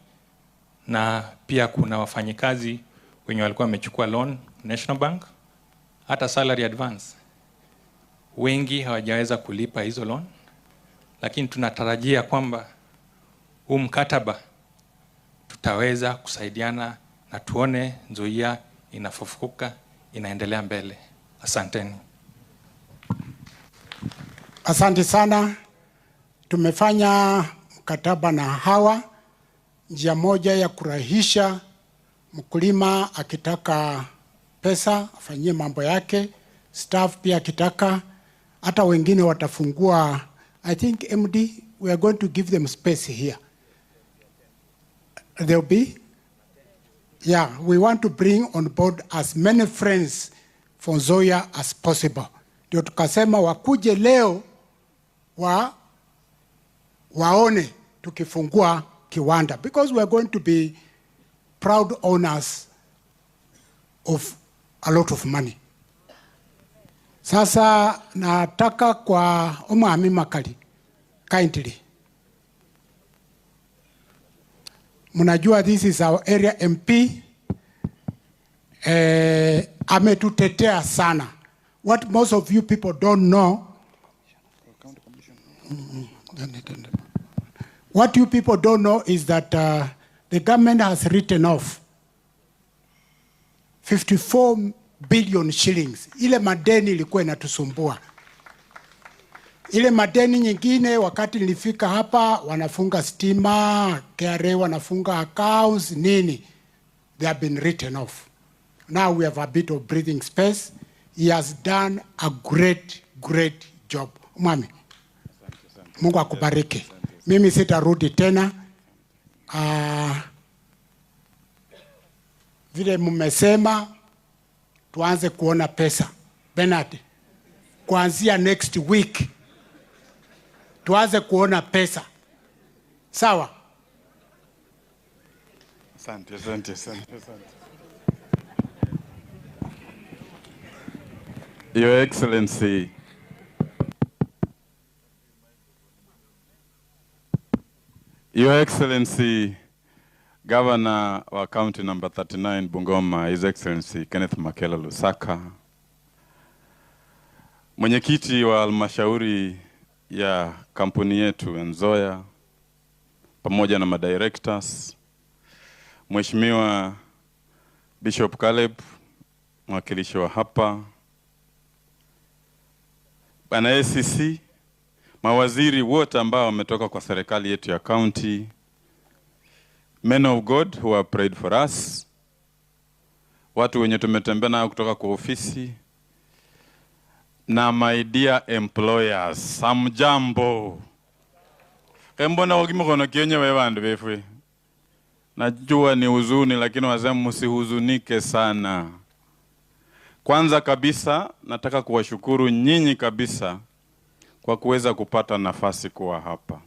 na pia kuna wafanyikazi wenye walikuwa wamechukua loan National Bank, hata salary advance wengi hawajaweza kulipa hizo loan, lakini tunatarajia kwamba huu mkataba tutaweza kusaidiana na tuone Nzoia inafufuka, inaendelea mbele. Asanteni. Asante sana. Tumefanya mkataba na hawa, njia moja ya kurahisha mkulima akitaka pesa afanyie mambo yake, staff pia akitaka, hata wengine watafungua. I think MD, we are going to give them space here. There'll be, yeah, we want to bring on board as many friends for Nzoia as possible. Ndio tukasema wakuje leo waone tukifungua kiwanda, because we are going to be proud owners of a lot of money. Sasa nataka kwa Omwami Makali kindly. Mnajua this is our area MP. Ametutetea sana. What most of you people don't know, what you people don't know is that the government has written off 54 billion shillings. Ile madeni ilikuwa inatusumbua. Ile madeni nyingine wakati nilifika hapa wanafunga stima, KRA wanafunga accounts, nini. They have been written off. Now we have a bit of breathing space. He has done a great job. Mwami, Mungu akubariki. Mimi sitarudi tena. Vile mmesema tuanze kuona pesa. Bernard, kuanzia next week tuanze kuona pesa. Sawa? Asante. Your Excellency, Your Excellency, Governor wa County number 39 Bungoma, His Excellency Kenneth Makela Lusaka, mwenyekiti wa halmashauri ya kampuni yetu Nzoia, pamoja na madirectors, Mheshimiwa Bishop Caleb, mwakilishi wa hapa, Bwana ACC, mawaziri wote ambao wametoka kwa serikali yetu ya county, men of God who have prayed for us, watu wenye tumetembea nao kutoka kwa ofisi, na my dear employers, samjambo. Mbona wakimkono Kenya wewe bandu befwe? Najua ni huzuni lakini wazee msihuzunike sana. Kwanza kabisa nataka kuwashukuru nyinyi kabisa kwa kuweza kupata nafasi kuwa hapa.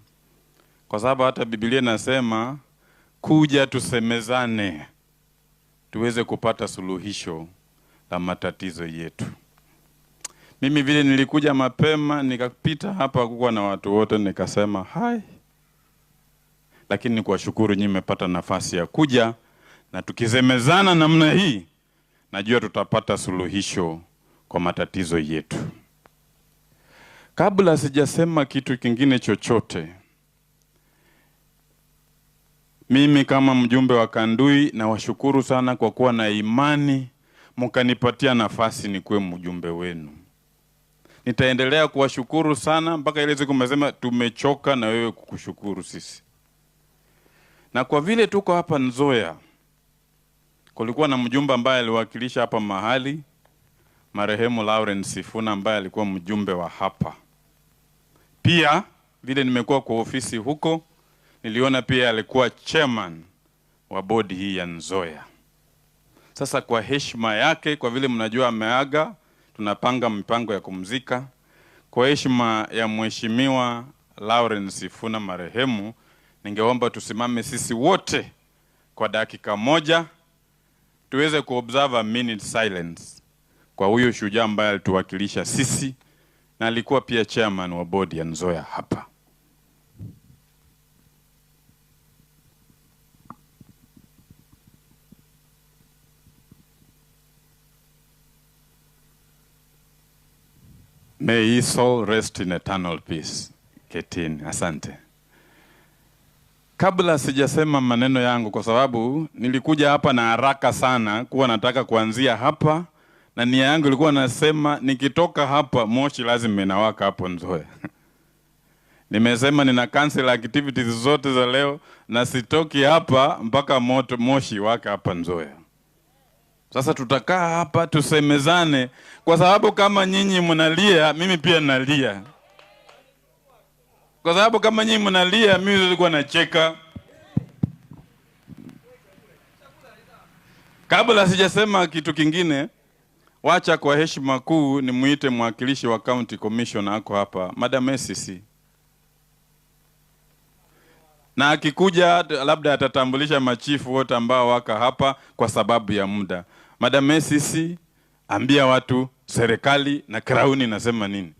Kwa sababu hata Biblia inasema kuja tusemezane tuweze kupata suluhisho la matatizo yetu. Mimi vile nilikuja mapema nikapita hapa kuwa na watu wote nikasema hai. Lakini kuwashukuru nyinyi mmepata nafasi ya kuja na tukisemezana namna hii najua tutapata suluhisho kwa matatizo yetu. Kabla sijasema kitu kingine chochote, mimi kama mjumbe wa Kandui na washukuru sana kwa kuwa na imani mkanipatia nafasi nikuwe mjumbe wenu. Nitaendelea kuwashukuru sana mpaka ile siku mmesema tumechoka na wewe kukushukuru sisi. Na kwa vile tuko hapa Nzoia, kulikuwa na mjumbe ambaye aliwakilisha hapa mahali, marehemu Lawrence Sifuna ambaye alikuwa mjumbe wa hapa. Pia vile nimekuwa kwa ofisi huko, niliona pia alikuwa chairman wa bodi hii ya Nzoia. Sasa kwa heshima yake, kwa vile mnajua ameaga, tunapanga mipango ya kumzika. Kwa heshima ya mheshimiwa Lawrence Sifuna marehemu, ningeomba tusimame sisi wote kwa dakika moja tuweze kuobserve a minute silence kwa huyo shujaa ambaye alituwakilisha sisi na alikuwa pia chairman wa bodi ya Nzoia hapa. May his soul rest in eternal peace. Ketini, asante. Kabla sijasema maneno yangu kwa sababu nilikuja hapa na haraka sana kuwa nataka kuanzia hapa na nia yangu ilikuwa nasema nikitoka hapa moshi lazima inawaka hapo Nzoia. Nimesema nina cancel activities zote za leo na sitoki hapa mpaka moshi waka hapa Nzoia. Sasa tutakaa hapa tusemezane kwa sababu kama nyinyi mnalia mimi pia nalia. Kwa sababu kama nyinyi mnalia mimi nilikuwa nacheka. Kabla sijasema kitu kingine, wacha kwa heshima kuu nimuite mwakilishi wa county commission ako hapa, Madam SCC. Na akikuja labda atatambulisha machifu wote ambao waka hapa kwa sababu ya muda. Madam SCC, ambia watu serikali na krauni nasema nini?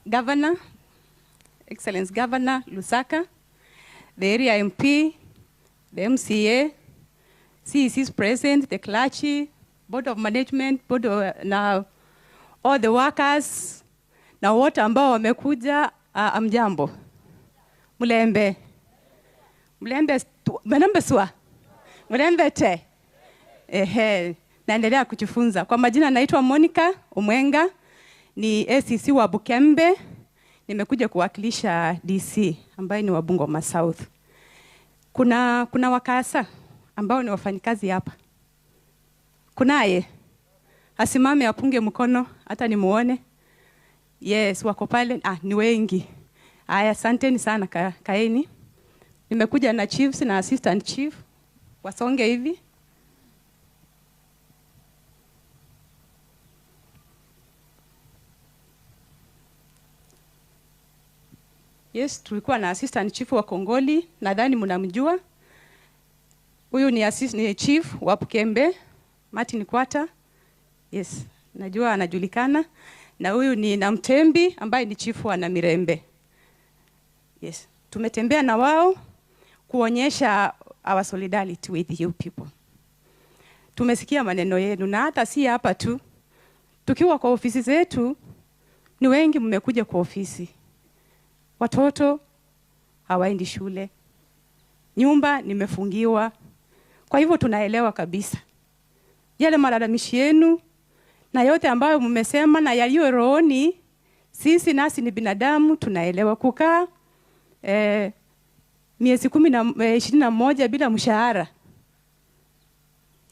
Governor, Excellence Governor Lusaka, the area MP, the MCA, CEC's present, the clergy, board of management, board of, now all the workers, na wote ambao wamekuja, amjambo. Mulembe. Mulembe, menombe swa. Mulembe te. Naendelea kujifunza. Kwa majina naitwa Monica Omwenga, ni ACC wa Bukembe. Nimekuja kuwakilisha DC ambaye ni wa Bungoma South. Kuna wakasa ambao ni wafanyikazi hapa. Kunaye asimame apunge mkono hata nimuone. Yes, wako pale. Ni wengi. Aya, asanteni sana kaeni. Nimekuja na chiefs na assistant chief. Wasonge hivi. Yes, tulikuwa na assistant chief wa Kongoli, nadhani mnamjua. Huyu ni chief wa Bukembe, Martin Kwata. Yes, najua anajulikana. Na huyu ni Namtembi ambaye ni chief wa Namirembe. Yes, tumetembea na wao kuonyesha our solidarity with you people. Tumesikia maneno yenu na hata si hapa tu. Tukiwa kwa ofisi zetu ni wengi mmekuja kwa ofisi. Watoto hawaendi shule. Nyumba nimefungiwa. Kwa hivyo tunaelewa kabisa yale malalamishi yenu na yote ambayo mmesema na yaliyo rohoni. Sisi nasi ni binadamu, tunaelewa kukaa miezi 21 bila mshahara.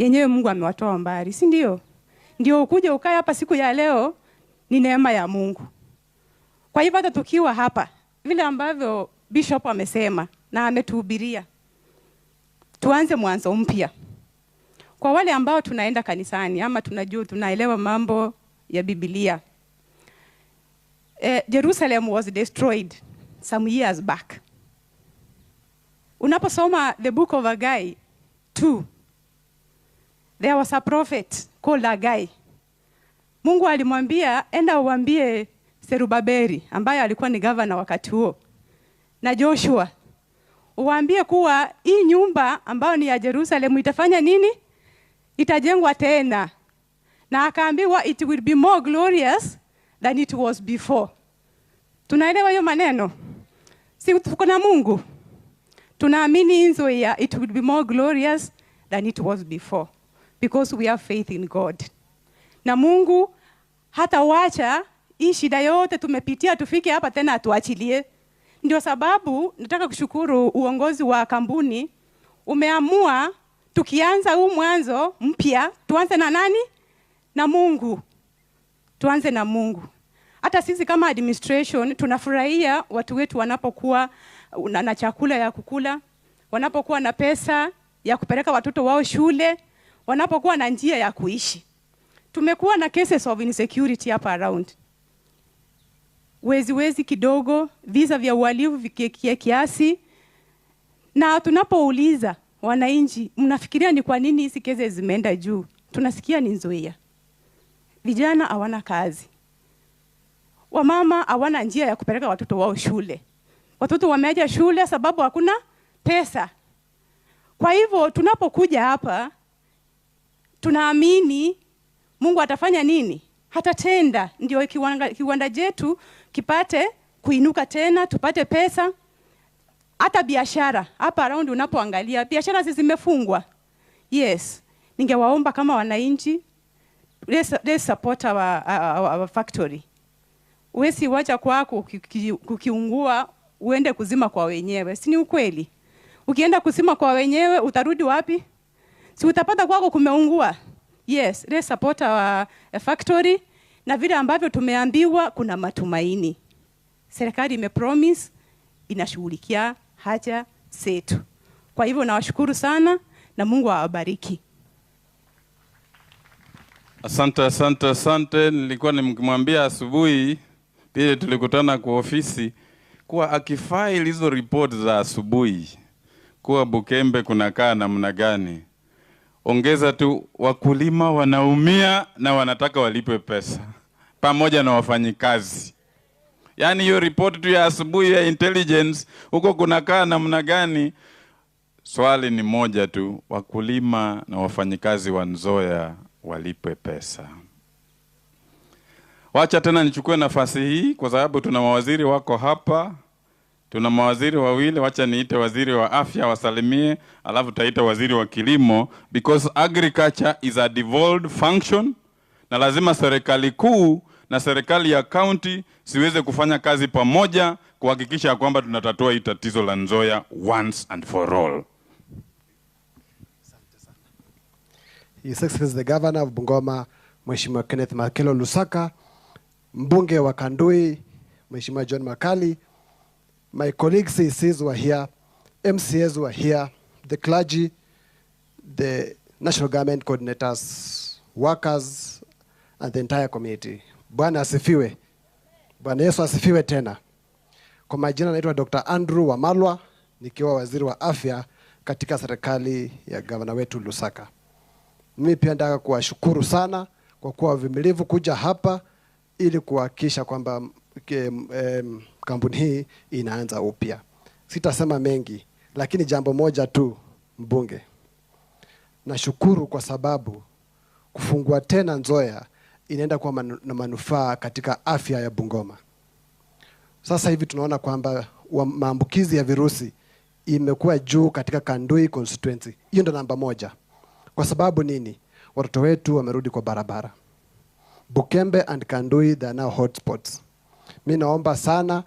yenyewe Mungu amewatoa mbali, si ndio? Ndio ukuje ukae hapa siku ya leo ni neema ya Mungu. Kwa hivyo hata tukiwa hapa vile ambavyo Bishop amesema na ametuhubiria, tuanze mwanzo mpya. Kwa wale ambao tunaenda kanisani ama tunajua tunaelewa mambo ya Biblia. Jerusalem was destroyed some years back. Unaposoma the book of Haggai 2, there was a prophet called Haggai. Mungu alimwambia enda uambie Serubabeli ambaye alikuwa ni governor wakati huo na Joshua, uambie kuwa hii nyumba ambayo ni ya Jerusalem itafanya nini? Itajengwa tena. Na akaambiwa it will be more glorious than it was before. Tunaelewa hiyo maneno? Si tuko na Mungu. Tunaamini Nzoia it will be more glorious than it was before because we have faith in God. Na Mungu hata wacha hii shida yote tumepitia tufike hapa tena atuachilie. Ndio sababu nataka kushukuru uongozi wa kampuni umeamua tukianza huu mwanzo mpya tuanze na nani? Na Mungu. Tuanze na Mungu. Hata sisi kama administration tunafurahia watu wetu wanapokuwa na chakula ya kukula, wanapokuwa na pesa ya kupeleka watoto wao shule, wanapokuwa na njia ya kuishi. Tumekuwa na cases of insecurity hapa around. Wezi kidogo, visa vya uhalifu kiasi. Na tunapouliza wananchi, mnafikiria ni kwa nini hizi kesi zimeenda juu? Tunasikia ni Nzoia. Vijana hawana kazi. Wamama hawana njia ya kupeleka watoto wao shule. Watoto wameacha shule sababu hakuna pesa. Kwa hivyo tunapokuja hapa tunaamini Mungu atafanya nini? Hatatenda. Ndio kiwanda chetu kipate kuinuka tena, tupate pesa. Hata biashara hapa around unapoangalia biashara zimefungwa. Yes. Ningewaomba kama wananchi, let's support our factory. Uwezi wacha kwako kukiungua uende kuzima kwa wenyewe. Si ni ukweli? Ukienda kuzima kwa wenyewe utarudi wapi? Si utapata kwako kumeungua. Yes, let's support our factory. Na vile ambavyo tumeambiwa kuna matumaini. Serikali imepromise inashughulikia haja zetu. Kwa hivyo nawashukuru sana na Mungu awabariki. Asante. Nilikuwa nimemwambia asubuhi pile tulikutana kwa ofisi kuwa akifile hizo report za asubuhi kuwa Bukembe kunakaa namna gani. Ongeza tu wakulima wanaumia na wanataka walipe pesa pamoja na wafanyikazi. Yaani hiyo report tu ya asubuhi ya intelligence huko kunakaa namna gani. Swali ni moja tu, wakulima na wafanyikazi wa Nzoia walipe pesa. Wacha tena nichukue nafasi hii kwa sababu tuna mawaziri wako hapa. Tuna mawaziri wawili, wacha niite waziri wa afya wasalimie, alafu taita waziri wa kilimo because agriculture is a devolved function na lazima serikali kuu na serikali ya county siweze kufanya kazi pamoja kuhakikisha kwamba tunatatua hii tatizo la Nzoia once and for all. His Excellency the Governor of Bungoma, Mheshimiwa Kenneth Makelo Lusaka, mbunge wa Kandui, Mheshimiwa John Makali, my colleagues CCs were here, MCAs were here, the clergy, the national government coordinators, workers, and the entire community. Bwana asifiwe. Bwana Yesu asifiwe tena. Kwa majina naitwa Dr. Andrew Wamalwa, nikiwa waziri wa afya katika serikali ya gavana wetu Lusaka. Mimi pia nataka kuwashukuru sana kwa kuwa wavumilivu kuja hapa ili kuhakikisha kwamba kampuni hii inaanza upya. Sitasema mengi, lakini jambo moja tu, mbunge. Nashukuru kwa sababu kufungua tena Nzoia inaenda kuwa na manufaa katika afya ya Bungoma. Sasa hivi tunaona kwamba maambukizi ya virusi imekuwa juu katika Kandui constituency. Hiyo ndio namba moja. Kwa sababu nini? Watoto wetu wamerudi kwa barabara. Bukembe and Kandui, they are now hotspots. Mimi naomba sana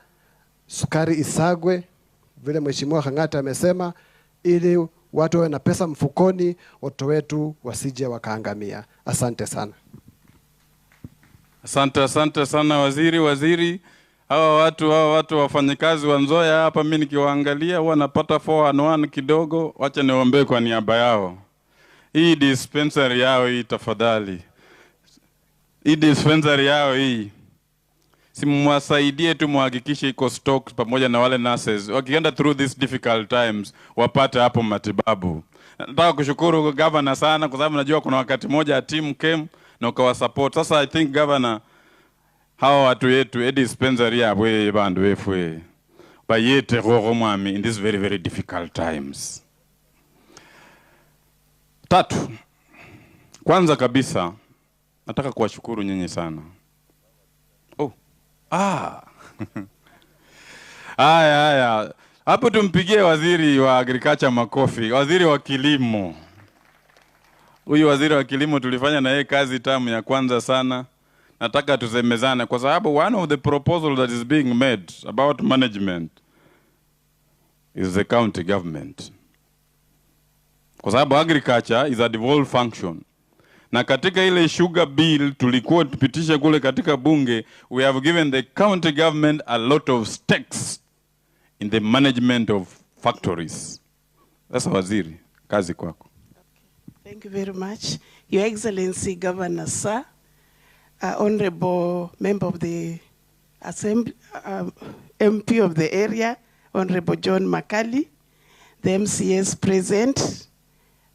sukari isagwe vile Mheshimiwa Khang'ata amesema ili watu wawe na pesa mfukoni, watoto wetu wasije wakaangamia. Asante sana. Asante sana waziri. Hawa watu wafanyikazi wa Nzoia hapa, mimi nikiwaangalia wanapata 411 kidogo. Wacha niombe kwa niaba yao. Hii dispensary yao hii tafadhali. Hii dispensary yao hii, simwasaidie tu, muhakikishe iko stock pamoja na wale nurses wakienda through these difficult times wapate hapo matibabu. Nataka kushukuru governor sana, kwa sababu najua kuna wakati moja team came na ukawa support. Sasa I think governor, hawa watu yetu dispensary yabwe bandu wefwe bayete gogo mwami in these very very difficult times. Tatu, kwanza kabisa nataka kuwashukuru nyinyi sana. Haya. Hapo tumpigie waziri wa agriculture makofi, waziri wa kilimo. Huyu waziri wa kilimo tulifanya na yeye kazi tamu ya kwanza sana. Nataka tusemezane kwa sababu one of the proposals that is being made about management is the county government. Kwa sababu agriculture is a devolved function. Na katika ile sugar bill tulikuwa tupitisha kule katika bunge, we have given the county government a lot of stakes in the management of factories. Sasa waziri, kazi kwako. Thank you very much. Your Excellency Governor Sir, Honorable Member of the Assembly, MP of the area, Honorable John Makali, the MCS present,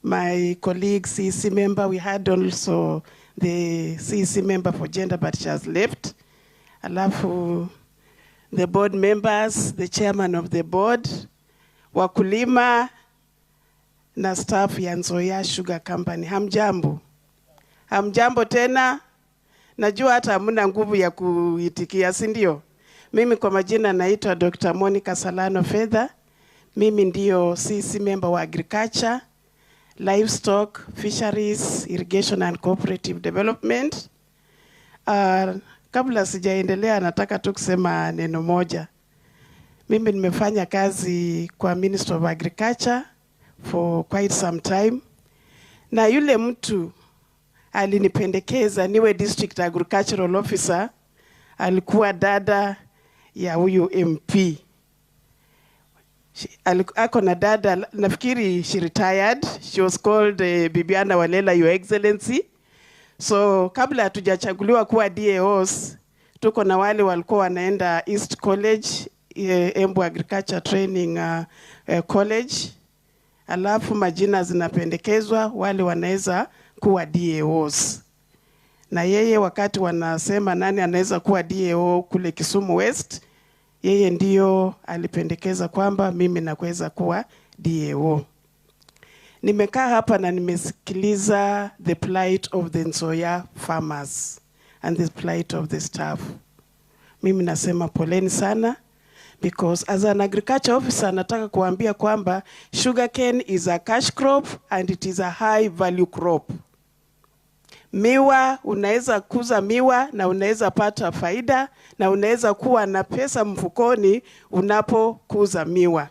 my colleague CEC member, we had also the CEC member for gender, but she has left. Alafu, the board members, the chairman of the board, wakulima na staff ya Nzoia Sugar Company. Hamjambo. Hamjambo tena. Najua hata hamna nguvu ya kuitikia, si ndio? Mimi kwa majina naitwa Dr. Monica Salano Fedha. Mimi ndio CEC member wa agriculture, livestock, fisheries, irrigation and cooperative development. Kabla sijaendelea nataka tu kusema neno moja. Mimi nimefanya kazi kwa Minister of Agriculture for quite some time. Na yule mtu alinipendekeza niwe District Agricultural Officer alikuwa dada ya huyu MP. Ako na dada, nafikiri she retired. She was called Bibiana Walela, Your Excellency. So kabla hatujachaguliwa kuwa DAOs, tuko na wale walikuwa wanaenda East College, Embu Agriculture Training College. Alafu majina zinapendekezwa wale wanaweza kuwa DAOs. Na yeye wakati wanasema nani anaweza kuwa DAO kule Kisumu West, yeye ndio alipendekeza kwamba mimi naweza kuwa DAO. Nimekaa hapa na nimesikiliza the plight of the Nzoia farmers and the plight of the staff. Mimi nasema poleni sana, because as an agriculture officer nataka kuambia kwamba sugarcane is a cash crop and it is a high value crop. Miwa, unaweza kuza miwa na unaweza pata faida na unaweza kuwa na pesa mfukoni unapokuza miwa.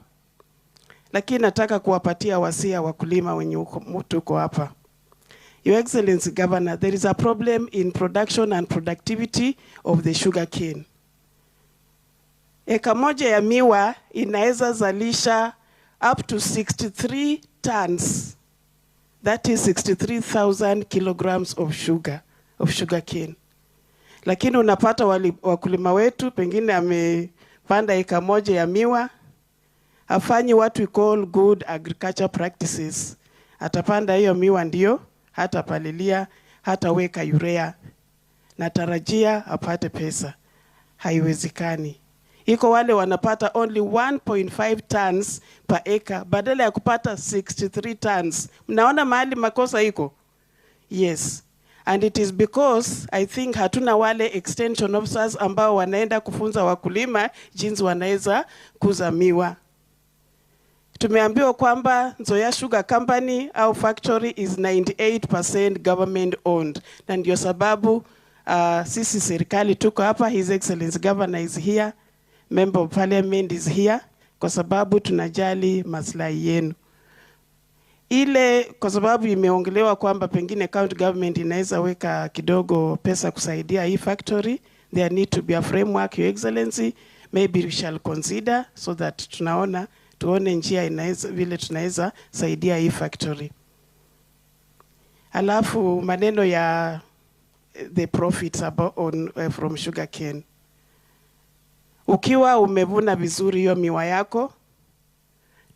Lakini nataka kuwapatia wasia wakulima wenye tuko hapa. Your Excellency Governor, there is a problem in production and productivity of the sugarcane. Eka moja ya miwa inaweza zalisha up to 63 tons. That is 63,000 kilograms of sugarcane. Lakini unapata wakulima wetu pengine amepanda eka moja ya miwa, hafanyi what we call good agriculture practices. Atapanda hiyo miwa ndio, hata palilia, hata weka urea. Natarajia apate pesa. Haiwezekani. Iko wale wanapata only 1.5 tons per acre badala ya kupata 63 tons. Mnaona mahali makosa iko? Yes. And it is because I think hatuna wale extension officers ambao wanaenda kufunza wakulima jinsi wanaweza kuza miwa. Tumeambiwa kwamba Nzoia Sugar Company au factory is 98% government owned. Na ndio sababu sisi serikali tuko hapa, His Excellency Governor is here, Member of Parliament is here, kwa sababu tunajali maslahi yenu. ile kwa sababu imeongelewa kwamba pengine county government inaweza weka kidogo pesa kusaidia hii factory, there need to be a framework, Your Excellency, maybe we shall consider so that tuone njia inaweza vile tunaweza saidia hii factory. Alafu maneno ya the profits from sugarcane. Ukiwa umevuna vizuri hiyo miwa yako,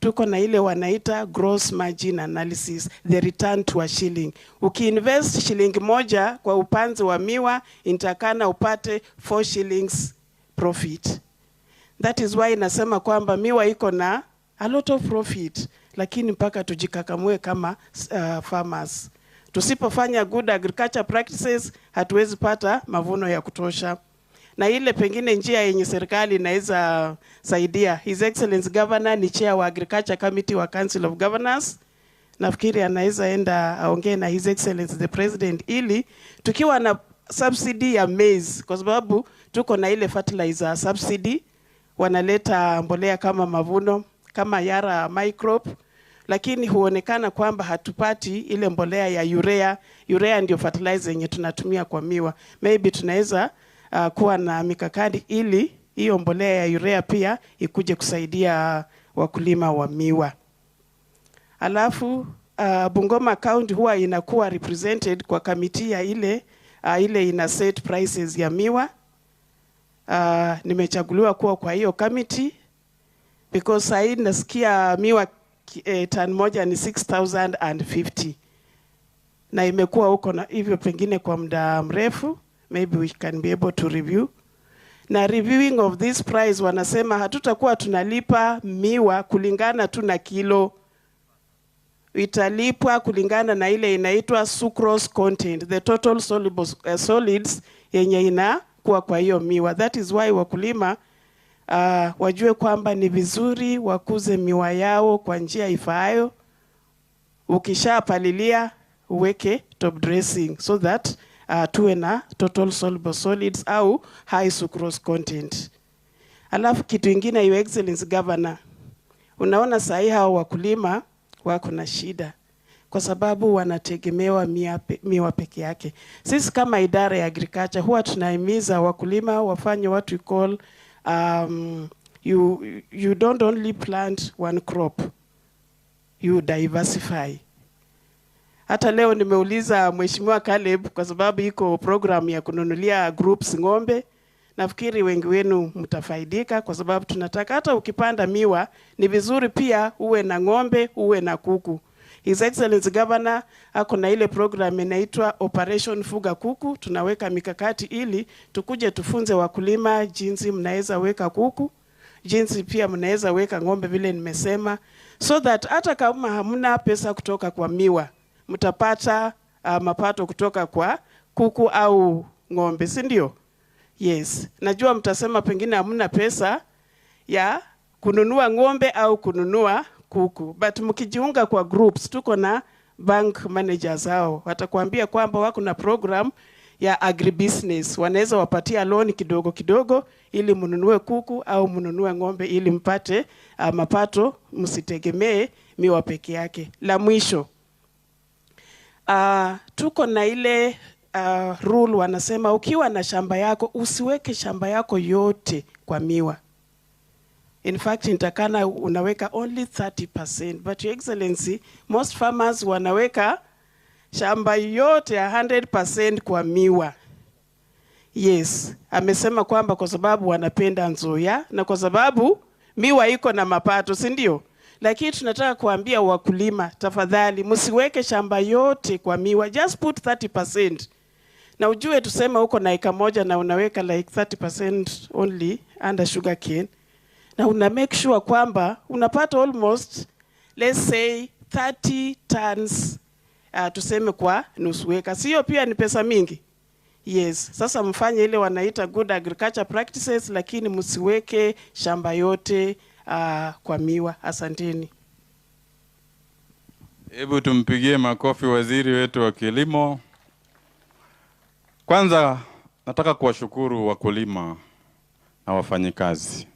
tuko na ile wanaita gross margin analysis, the return to a shilling. Ukiinvest shilingi moja kwa upanzi wa miwa, intakana upate 4 shillings profit. That is why nasema kwamba miwa iko na a lot of profit, lakini mpaka tujikakamue kama farmers. Tusipofanya good agriculture practices, hatuwezi pata mavuno ya kutosha. Na ile pengine njia yenye serikali inaweza saidia. His Excellency Governor ni chair wa Agriculture Committee wa Council of Governors. Nafikiri anaweza enda aongee na His Excellency the President ili tukiwa na subsidy ya maize, kwa sababu tuko na ile fertilizer subsidy, wanaleta mbolea kama mavuno, kama Yara microbe, lakini huonekana kwamba hatupati ile mbolea ya urea. Urea ndio fertilizer yenye tunatumia kwa miwa. Maybe tunaweza kuwa na mikakati ili hiyo mbolea ya urea pia ikuje kusaidia wakulima wa miwa. Alafu Bungoma County huwa inakuwa represented kwa kamiti ya ile ina set prices ya miwa. Nimechaguliwa kuwa kwa hiyo kamiti because sahi nasikia miwa tan moja ni 6,050 na imekuwa huko na hivyo pengine kwa muda mrefu. Maybe we can be able to review. Na reviewing of this price wanasema hatutakuwa tunalipa miwa kulingana tu na kilo. Italipwa kulingana na ile inaitwa sucrose content, the total soluble solids yenye inakuwa kwa hiyo miwa. That is why wakulima wajue kwamba ni vizuri wakuze miwa yao kwa njia ifaayo. Ukishapalilia uweke top dressing so that tuwe na total soluble solids au high sucrose content. Alafu kitu ingine, Your Excellency Governor, unaona sahi hao wakulima wako na shida kwa sababu wanategemewa miwa peke yake. Sisi kama idara ya agriculture huwa tunahimiza wakulima wafanye what we call you don't only plant one crop, you diversify. Hata leo nimeuliza Mheshimiwa Caleb kwa sababu iko program ya kununulia groups ng'ombe. Nafikiri wengi wenu mtafaidika kwa sababu tunataka hata ukipanda miwa ni vizuri pia uwe na ng'ombe, uwe na kuku. His Excellency Governor ako na ile program inaitwa Operation Fuga Kuku. Tunaweka mikakati ili tukuje tufunze wakulima jinsi mnaweza weka kuku, jinsi pia mnaweza weka ng'ombe vile nimesema, so that hata kama hamna pesa kutoka kwa miwa, mtapata mapato kutoka kwa kuku au ng'ombe, si ndio? Yes. Najua mtasema pengine hamna pesa ya kununua ng'ombe au kununua kuku, but mkijiunga kwa groups, tuko na bank managers hao watakwambia kwamba wako na program ya agribusiness, wanaweza wapatia loan kidogo kidogo ili mnunue kuku au mnunue ng'ombe ili mpate mapato, msitegemee miwa peke yake. La mwisho, tuko na ile rule wanasema ukiwa na shamba yako usiweke shamba yako yote kwa miwa. In fact, nitakana unaweka only 30%, but Your Excellency, most farmers wanaweka shamba yote 100% kwa miwa. Yes, amesema kwamba kwa sababu wanapenda Nzoia na kwa sababu miwa iko na mapato, si ndio? Lakini tunataka kuambia wakulima, tafadhali msiweke shamba yote kwa miwa, just put 30%. Na ujue tusema uko na eka moja na unaweka like 30% only under sugarcane, na una make sure kwamba unapata almost, let's say 30 tons tuseme kwa nusu eka. Sio pia ni pesa mingi? Yes. Sasa mfanye ile wanaita good agriculture practices, lakini msiweke shamba yote kwa miwa. Asanteni. Hebu tumpigie makofi waziri wetu wa kilimo. Kwanza nataka kuwashukuru wakulima na wafanyikazi,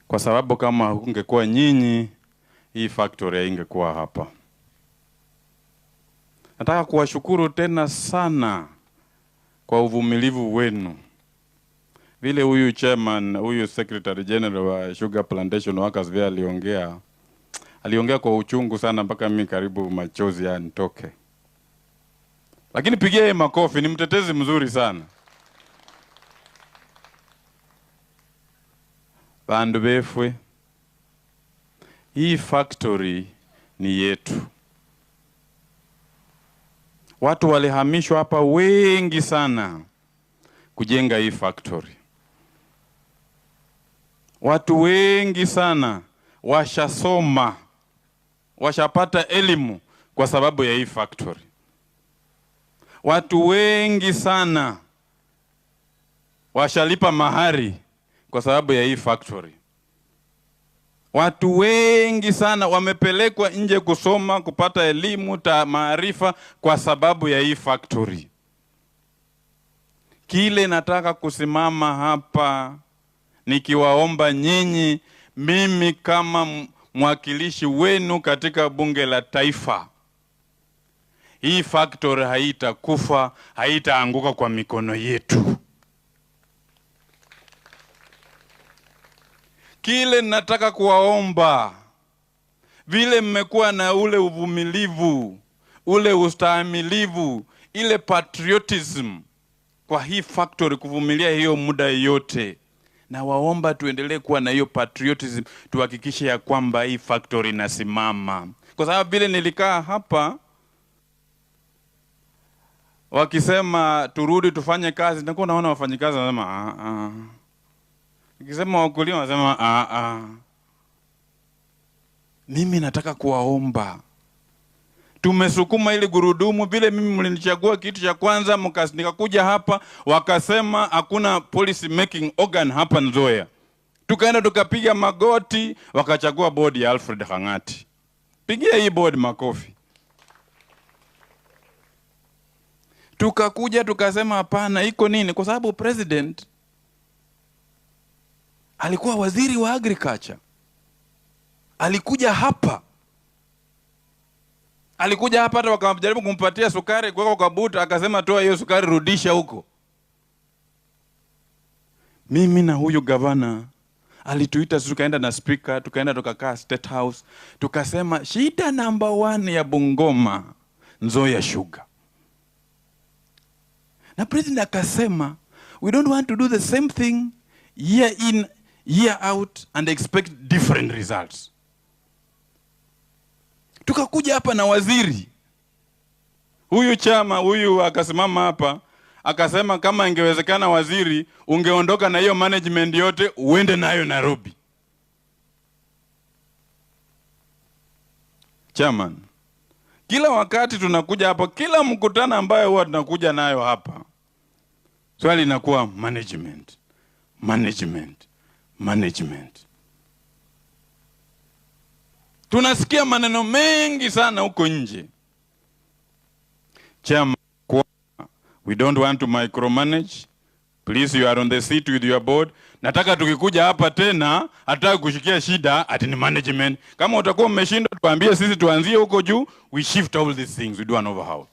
kwa sababu kama ungekuwa nyinyi hii factory haingekuwa hapa. Nataka kuwashukuru tena sana kwa uvumilivu wenu. Vile huyu chairman, huyu secretary general wa Sugar Plantation Workers vile aliongea kwa uchungu sana mpaka mimi karibu machozi yanitoke. Lakini pigia yeye makofi, ni mtetezi mzuri sana. Bandu befwe, hii factory ni yetu. Watu walihamishwa hapa wengi sana kujenga hii factory. Watu wengi sana washasoma, washapata elimu kwa sababu ya hii factory. Watu wengi sana washalipa mahari kwa sababu ya hii factory. Watu wengi sana wamepelekwa nje kusoma, kupata elimu, maarifa kwa sababu ya hii factory. Kile nataka kusimama hapa nikiwaomba nyinyi, mimi kama mwakilishi wenu katika bunge la taifa, hii factory haitakufa, haitaanguka kwa mikono yetu. Kile nataka kuwaomba, vile mmekuwa na ule uvumilivu, ule ustahimilivu, ile patriotism kwa hii factory kuvumilia hiyo muda yote, na waomba tuendelee kuwa na hiyo patriotism, tuhakikishe ya kwamba hii factory inasimama. Kwa sababu vile nilikaa hapa wakisema turudi tufanye kazi, nilikuwa naona wafanyikazi wanasema nikisema wakulima wanasema Mimi nataka kuwaomba, tumesukuma ili gurudumu. Vile mimi mlinichagua kitu cha kwanza, nikakuja hapa wakasema hakuna policy making organ hapa Nzoia. Tukaenda tukapiga magoti, wakachagua board ya Alfred Hangati. Pigia hii board makofi. Tukakuja tukasema hapana, iko nini? Kwa sababu president alikuwa waziri wa agriculture. Alikuja hapa hata wakajaribu kumpatia sukari kwa kabuta, akasema toa hiyo sukari, rudisha huko. Mimi na huyu gavana alituita, tukaenda na speaker, tukaenda tukakaa State House, tukasema shida number 1 ya Bungoma, Nzoia Sugar. Na president akasema we don't want to do the same thing year in year out and expect different results. Tukakuja hapa na waziri huyu chama huyu akasimama hapa akasema kama ingewezekana waziri ungeondoka na hiyo management yote uende nayo Nairobi. Chairman, kila wakati tunakuja hapa, kila mkutano ambayo huwa tunakuja nayo hapa, swali linakuwa management, management, management. Tunasikia maneno mengi sana huko nje. Chairman, we don't want to micromanage. Please, you are on the seat with your board. Nataka tukikuja hapa tena, hataka kushikia shida ati ni management. Kama utakuwa umeshinda tuambie sisi tuanzie huko juu, we shift all these things, we do an overhaul.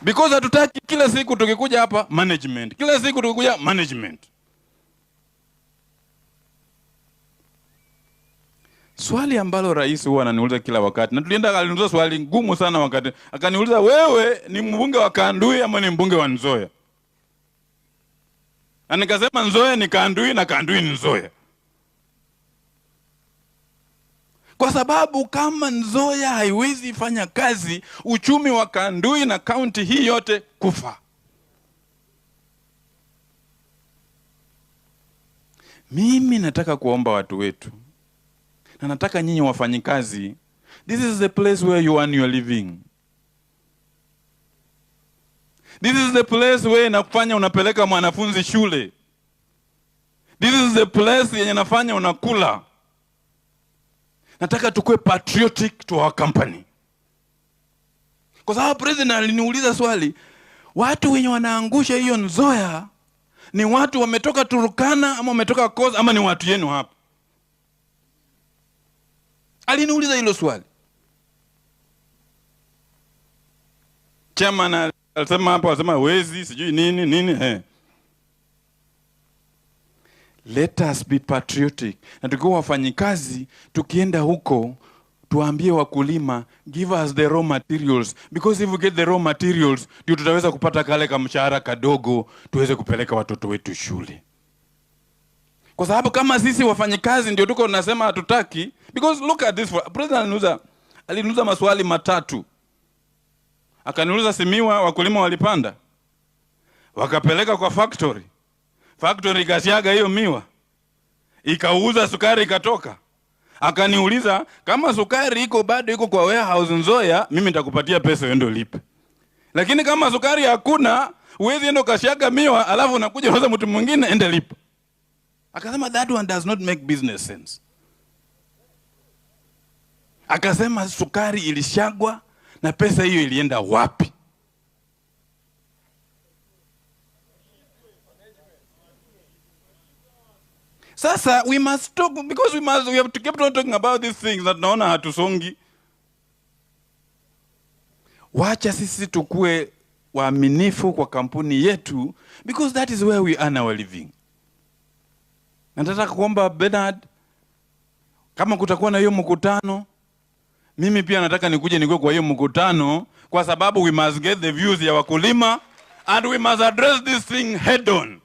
Because hatutaki kila siku tukikuja hapa management. Kila siku tukikuja management. Swali ambalo rais huwa ananiuliza kila wakati, na tulienda aliniuliza swali ngumu sana wakati, akaniuliza wewe ni mbunge wa Kandui ama ni mbunge wa Nzoia? Na nikasema Nzoia ni Kandui na Kandui ni Nzoia. Kwa sababu kama Nzoia haiwezi fanya kazi, uchumi wa Kandui na county hii yote kufa. Mimi nataka kuomba watu wetu, na nataka nyinyi wafanyikazi, this is the place where you earn your living. This is the place where inafanya unapeleka mwanafunzi shule. This is the place yenye nafanya unakula. Nataka tukue patriotic to our company. Kwa sababu president aliniuliza swali, watu wenye wanaangusha hiyo Nzoia ni watu wametoka Turkana ama wametoka Coast ama ni watu yenu hapa? Aliniuliza hilo swali. Chairman alisema hapo, alisema wezi sijui nini. Let us be patriotic. Na tukiwa wafanyikazi, tukienda huko tuambie wakulima, give us the raw materials, because if we get the raw materials ndio tutaweza kupata kale kama mshahara kadogo tuweze kupeleka watoto wetu shule. Kwa sababu kama sisi wafanyikazi ndio tuko tunasema hatutaki, because look at this, president alinuza maswali matatu. Akaniuliza simiwa wakulima walipanda, wakapeleka kwa factory ikasiaga hiyo miwa, ikauza sukari ikatoka. Akaniuliza kama sukari iko bado iko kwa warehouse Nzoia, mimi nitakupatia pesa uende lipe. Lakini kama sukari hakuna, uwezi endo kashaga miwa alafu unakuja unauza mtu mwingine ende lipa. Akasema that one does not make business sense. Akasema sukari ilishagwa na pesa hiyo ilienda wapi? Sasa we must talk, because we have to keep on talking about these things that naona hatusongi. Wacha sisi tukue waaminifu kwa kampuni yetu, because that is where we earn our living. Nataka kuomba Bernard, kama kutakuwa na hiyo mkutano, mimi pia nataka nikuje nikue kwa hiyo mkutano, kwa sababu we must get the views ya wakulima and we must address this thing head on.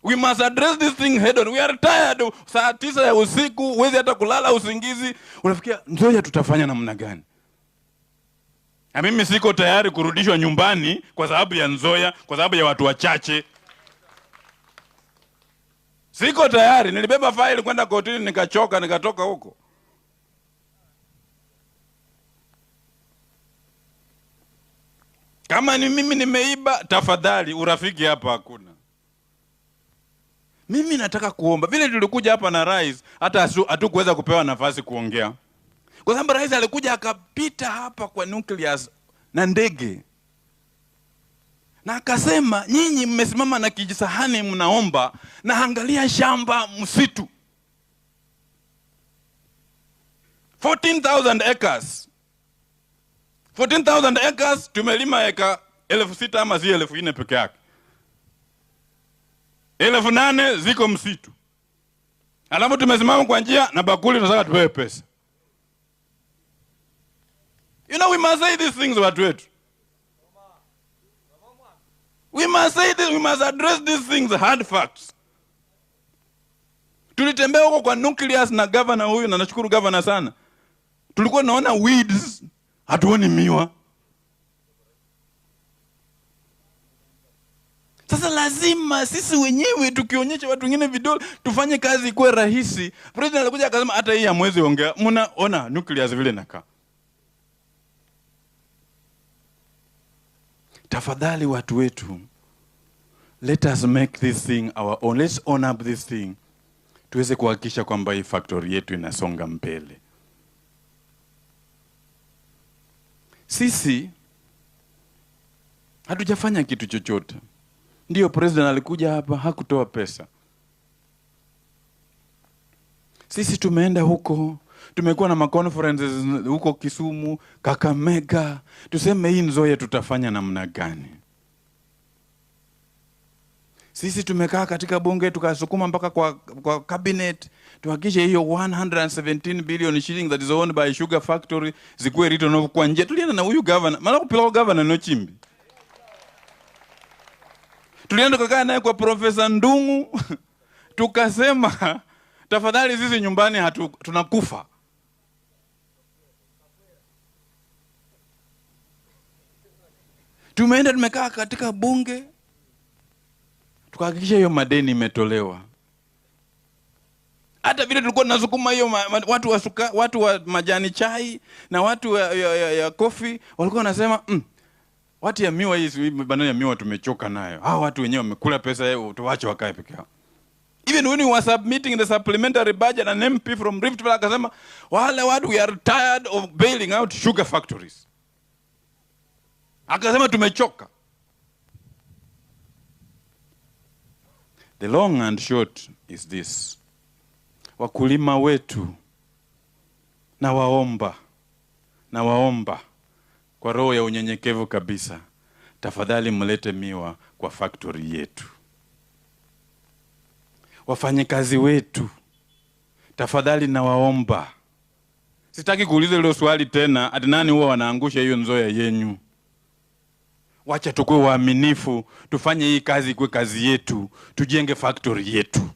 We must address this thing head on. We are tired. Saa 9 ya usiku, huwezi hata kulala usingizi. Unafikia Nzoia tutafanya namna gani? Na mimi siko tayari kurudishwa nyumbani kwa sababu ya Nzoia, kwa sababu ya watu wachache. Siko tayari. Nilibeba file kwenda kotini nikachoka nikatoka huko. Kama ni mimi nimeiba, tafadhali urafiki hapa hakuna. Mimi nataka kuomba, vile tulikuja hapa na rais, hata hatukuweza kupewa nafasi kuongea. Kwa sababu rais alikuja akapita hapa kwa nucleus na ndege. Na akasema, nyinyi mmesimama na kijisahani mnaomba, na angalia shamba msitu. 14,000 acres. 14,000 acres tumelima eka 6,000 ama 4,000 peke yake. 8,000 ziko msitu. Alafu tumesimama kwa njia na bakuli tunataka tupewe pesa. You know, we must say these things watu wetu. We must say this, we must address these things, hard facts. Tulitembea huko kwa nucleus na governor huyu, na nashukuru governor sana. Tulikuwa naona weeds, hatuoni miwa. Sasa lazima sisi wenyewe tukionyesha watu wengine vidole tufanye kazi ikuwe rahisi. President alikuja akasema hata hii ya mwezi ongea. Mnaona nucleus vile inakaa. Tafadhali watu wetu, let us make this thing our own. Let's own up this thing. Tuweze kuhakikisha kwamba hii factory yetu inasonga mbele. Sisi hatujafanya kitu chochote. Ndio president alikuja hapa hakutoa pesa. Sisi tumeenda huko, tumekuwa na conferences huko Kisumu, Kakamega, tuseme hii Nzoia tutafanya namna gani? Sisi tumekaa katika bunge tukasukuma mpaka kwa cabinet tuhakikishe hiyo 117 billion shillings that is owned by sugar factory zikuwe written off kwa nje. Tulienda na huyu governor, maana kupeleka governor no chimbi. Tulienda kukaa naye kwa Profesa Ndungu tukasema tafadhali sisi nyumbani tunakufa. Tumeenda tumekaa katika bunge tukahakikisha hiyo madeni imetolewa. Hata vile tulikuwa tunasukuma hiyo watu wa majani chai na watu ya coffee walikuwa wanasema watu ya miwa hii banana ya miwa tumechoka nayo. Hao watu wenyewe wamekula pesa yao, tuache wakae peke yao. Even when we were submitting the supplementary budget, an MP from Rift Valley akasema wale watu we are tired of bailing out sugar factories. Akasema tumechoka. The long and short is this. Wakulima wetu nawaomba kwa roho ya unyenyekevu kabisa, tafadhali mlete miwa kwa factory yetu. Wafanyikazi wetu, tafadhali nawaomba. Sitaki kuuliza hilo swali tena, ati nani huwa wanaangusha hiyo Nzoia yenyu. Wacha tukue waaminifu, tufanye hii kazi kwa kazi yetu, tujenge factory yetu.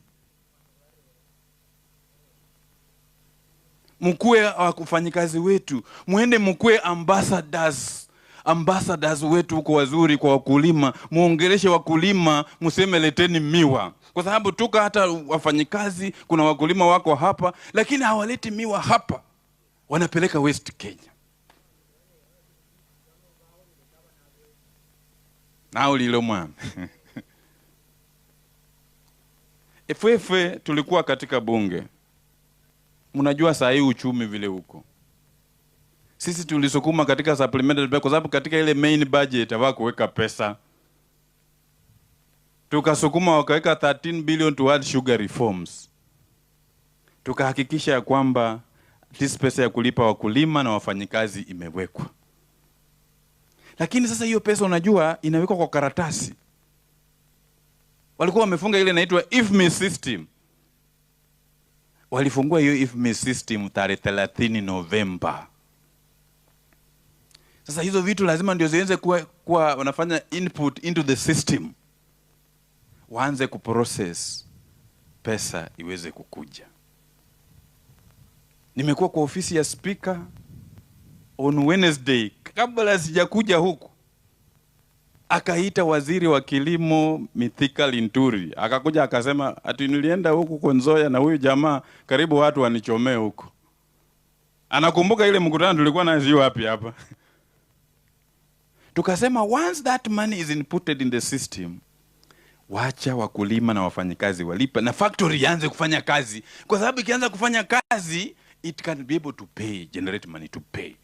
Mkue wafanyikazi wetu, muende mkue ambassadors wetu huko wazuri kwa wakulima, muongeleshe wakulima, museme leteni miwa. Kwa sababu tuka hata wafanyikazi, kuna wakulima wako hapa, lakini hawaleti miwa hapa. Wanapeleka West Kenya. Nao lilo mwana. Efefe tulikuwa katika bunge. Mnajua saa hii uchumi vile huko. Sisi tulisukuma katika supplementary budget kwa sababu katika ile main budget hawakuweka pesa. Tukasukuma wakaweka 13 billion toward sugar reforms. Tukahakikisha ya kwamba this pesa ya kulipa wakulima na wafanyikazi imewekwa. Lakini sasa hiyo pesa unajua inawekwa kwa karatasi. Walikuwa wamefunga ile inaitwa IFMI system. Walifungua hiyo IFMI system tarehe 30 Novemba. Sasa hizo vitu lazima ndio zianze kuwa wanafanya input into the system. Waanze kuprocess pesa iweze kukuja. Nimekuwa kwa ofisi ya speaker on Wednesday, kabla sijakuja huku. Akaita waziri wa kilimo Mithika Linturi. Akakuja akasema ati nilienda huku kwa Nzoia na huyu jamaa karibu watu wanichomee huku. Anakumbuka ile mkutano tulikuwa nayo wapi hapa. Tukasema once that money is inputted in the system, wacha wakulima na wafanyikazi walipa na factory ianze kufanya kazi. Kwa sababu ikianza kufanya kazi, it can be able to pay, generate money to pay.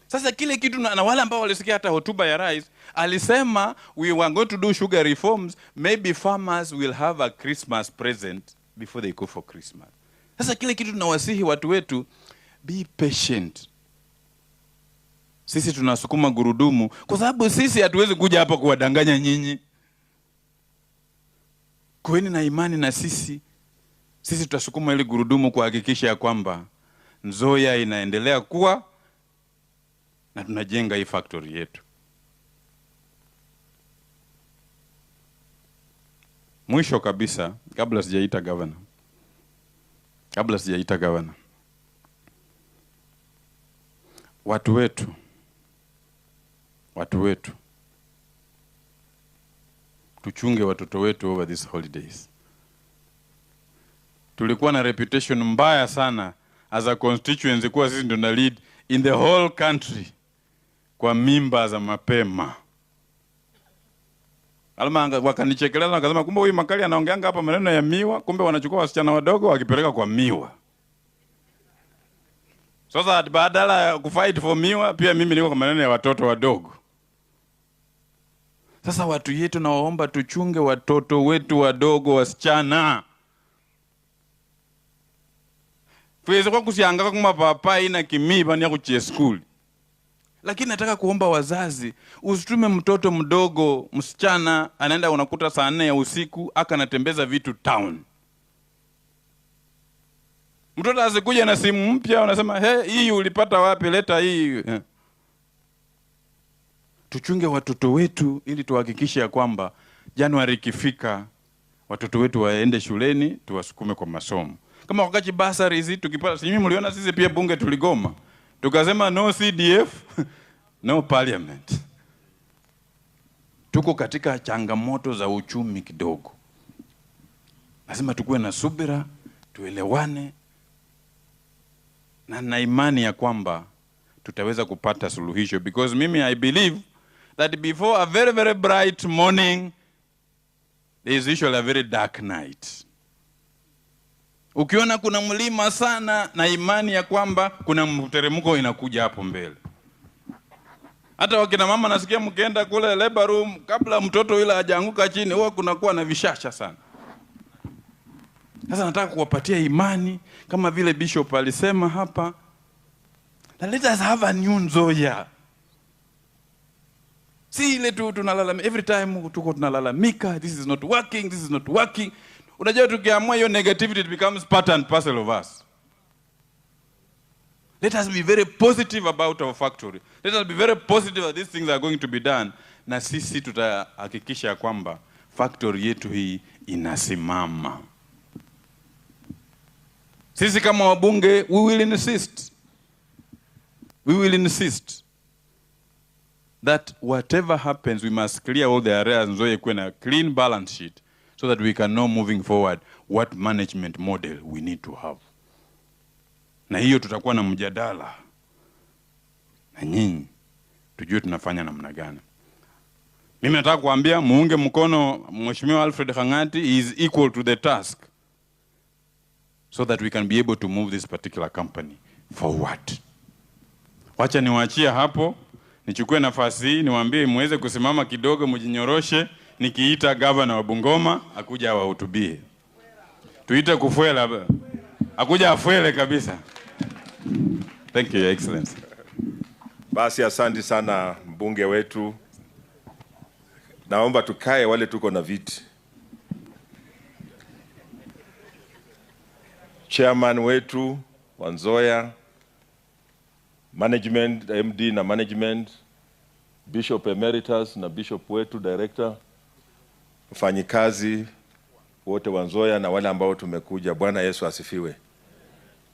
Sasa kile kitu na wale ambao walisikia hata hotuba ya rais, alisema we were going to do sugar reforms, maybe farmers will have a Christmas present before they go for Christmas. Sasa kile kitu tunawasihi watu wetu, be patient. Sisi tunasukuma gurudumu kwa sababu sisi hatuwezi kuja hapa kuwadanganya nyinyi. Kuweni na imani na sisi. Sisi tutasukuma ile gurudumu kuhakikisha ya kwamba Nzoia inaendelea kuwa na tunajenga hii factory yetu. Mwisho kabisa, kabla sijaita governor. Watu wetu tuchunge watoto wetu over these holidays. Tulikuwa na reputation mbaya sana as a constituency kuwa sisi ndio na lead in the whole country kwa mimba za mapema. Alma wakanichekeleza wakasema kumbe huyu Makali anaongeanga hapa maneno ya miwa, kumbe wanachukua wasichana wadogo wakipeleka kwa miwa. Sasa badala ya kufight for miwa, pia mimi niko kwa maneno ya watoto wadogo. Sasa watu yetu nawaomba tuchunge watoto wetu wadogo wasichana. Tuweze kwa kusianga kama papai na kimiba ni ya kuchia school. Lakini nataka kuomba wazazi, usitume mtoto mdogo, msichana, anaenda unakuta saa 4 ya usiku, aka anatembeza vitu town. Mtoto asikuja na simu mpya, unasema, hii ulipata wapi, leta hii. Tuchunge watoto wetu, ili tuhakikishe ya kwamba, Januari ikifika, watoto wetu waende shuleni, tuwasukume kwa masomo. Kama wakati basari hizi, tukipata, simi mliona sisi pia bunge tuligoma. Tukasema no CDF, no parliament. Tuko katika changamoto za uchumi kidogo. Lazima tukue na subira, tuelewane, na imani ya kwamba tutaweza kupata suluhisho. Because mimi I believe that before a very, very bright morning, there is usually a very dark night. Ukiona kuna mlima sana, na imani ya kwamba kuna mteremko inakuja hapo mbele. Hata wakina mama nasikia mkienda kule labor room, kabla mtoto yule hajaanguka chini, huwa kunakuwa na vishasha sana. Sasa nataka kuwapatia imani kama vile Bishop alisema hapa. Na let us have a new Nzoia. Si ile tu tunalalamika every time tuko tunalalamika, this is not working, this is not working. Unajua tukiamua hiyo negativity, it becomes part and parcel of us. Let us be very positive about our factory. Let us be very positive that these things are going to be done. Na sisi tutahakikisha kwamba factory yetu hii inasimama. Sisi kama wabunge, we will insist that whatever happens, we must clear all the areas Nzoia kuwe na clean balance sheet so that we can know moving forward what management model we need to have. Na hiyo tutakuwa na mjadala na nyinyi tujue tunafanya namna gani. Mimi nataka kuambia muunge mkono Mheshimiwa Alfred Khangati. He is equal to the task so that we can be able to move this particular company forward. Wacha niwaachie hapo, nichukue nafasi hii niwaambie muweze kusimama kidogo, mjinyoroshe, nikiita Governor wa Bungoma akuja awahutubie. Tuite kufuela, akuja afuele kabisa. Thank you, Your Excellency. Basi asante sana mbunge wetu. Naomba tukae wale tuko na viti. Chairman wetu wa Nzoia, management, MD na management, Bishop Emeritus na Bishop wetu Director, wafanyikazi wote wa Nzoia na wale ambao tumekuja. Bwana Yesu asifiwe.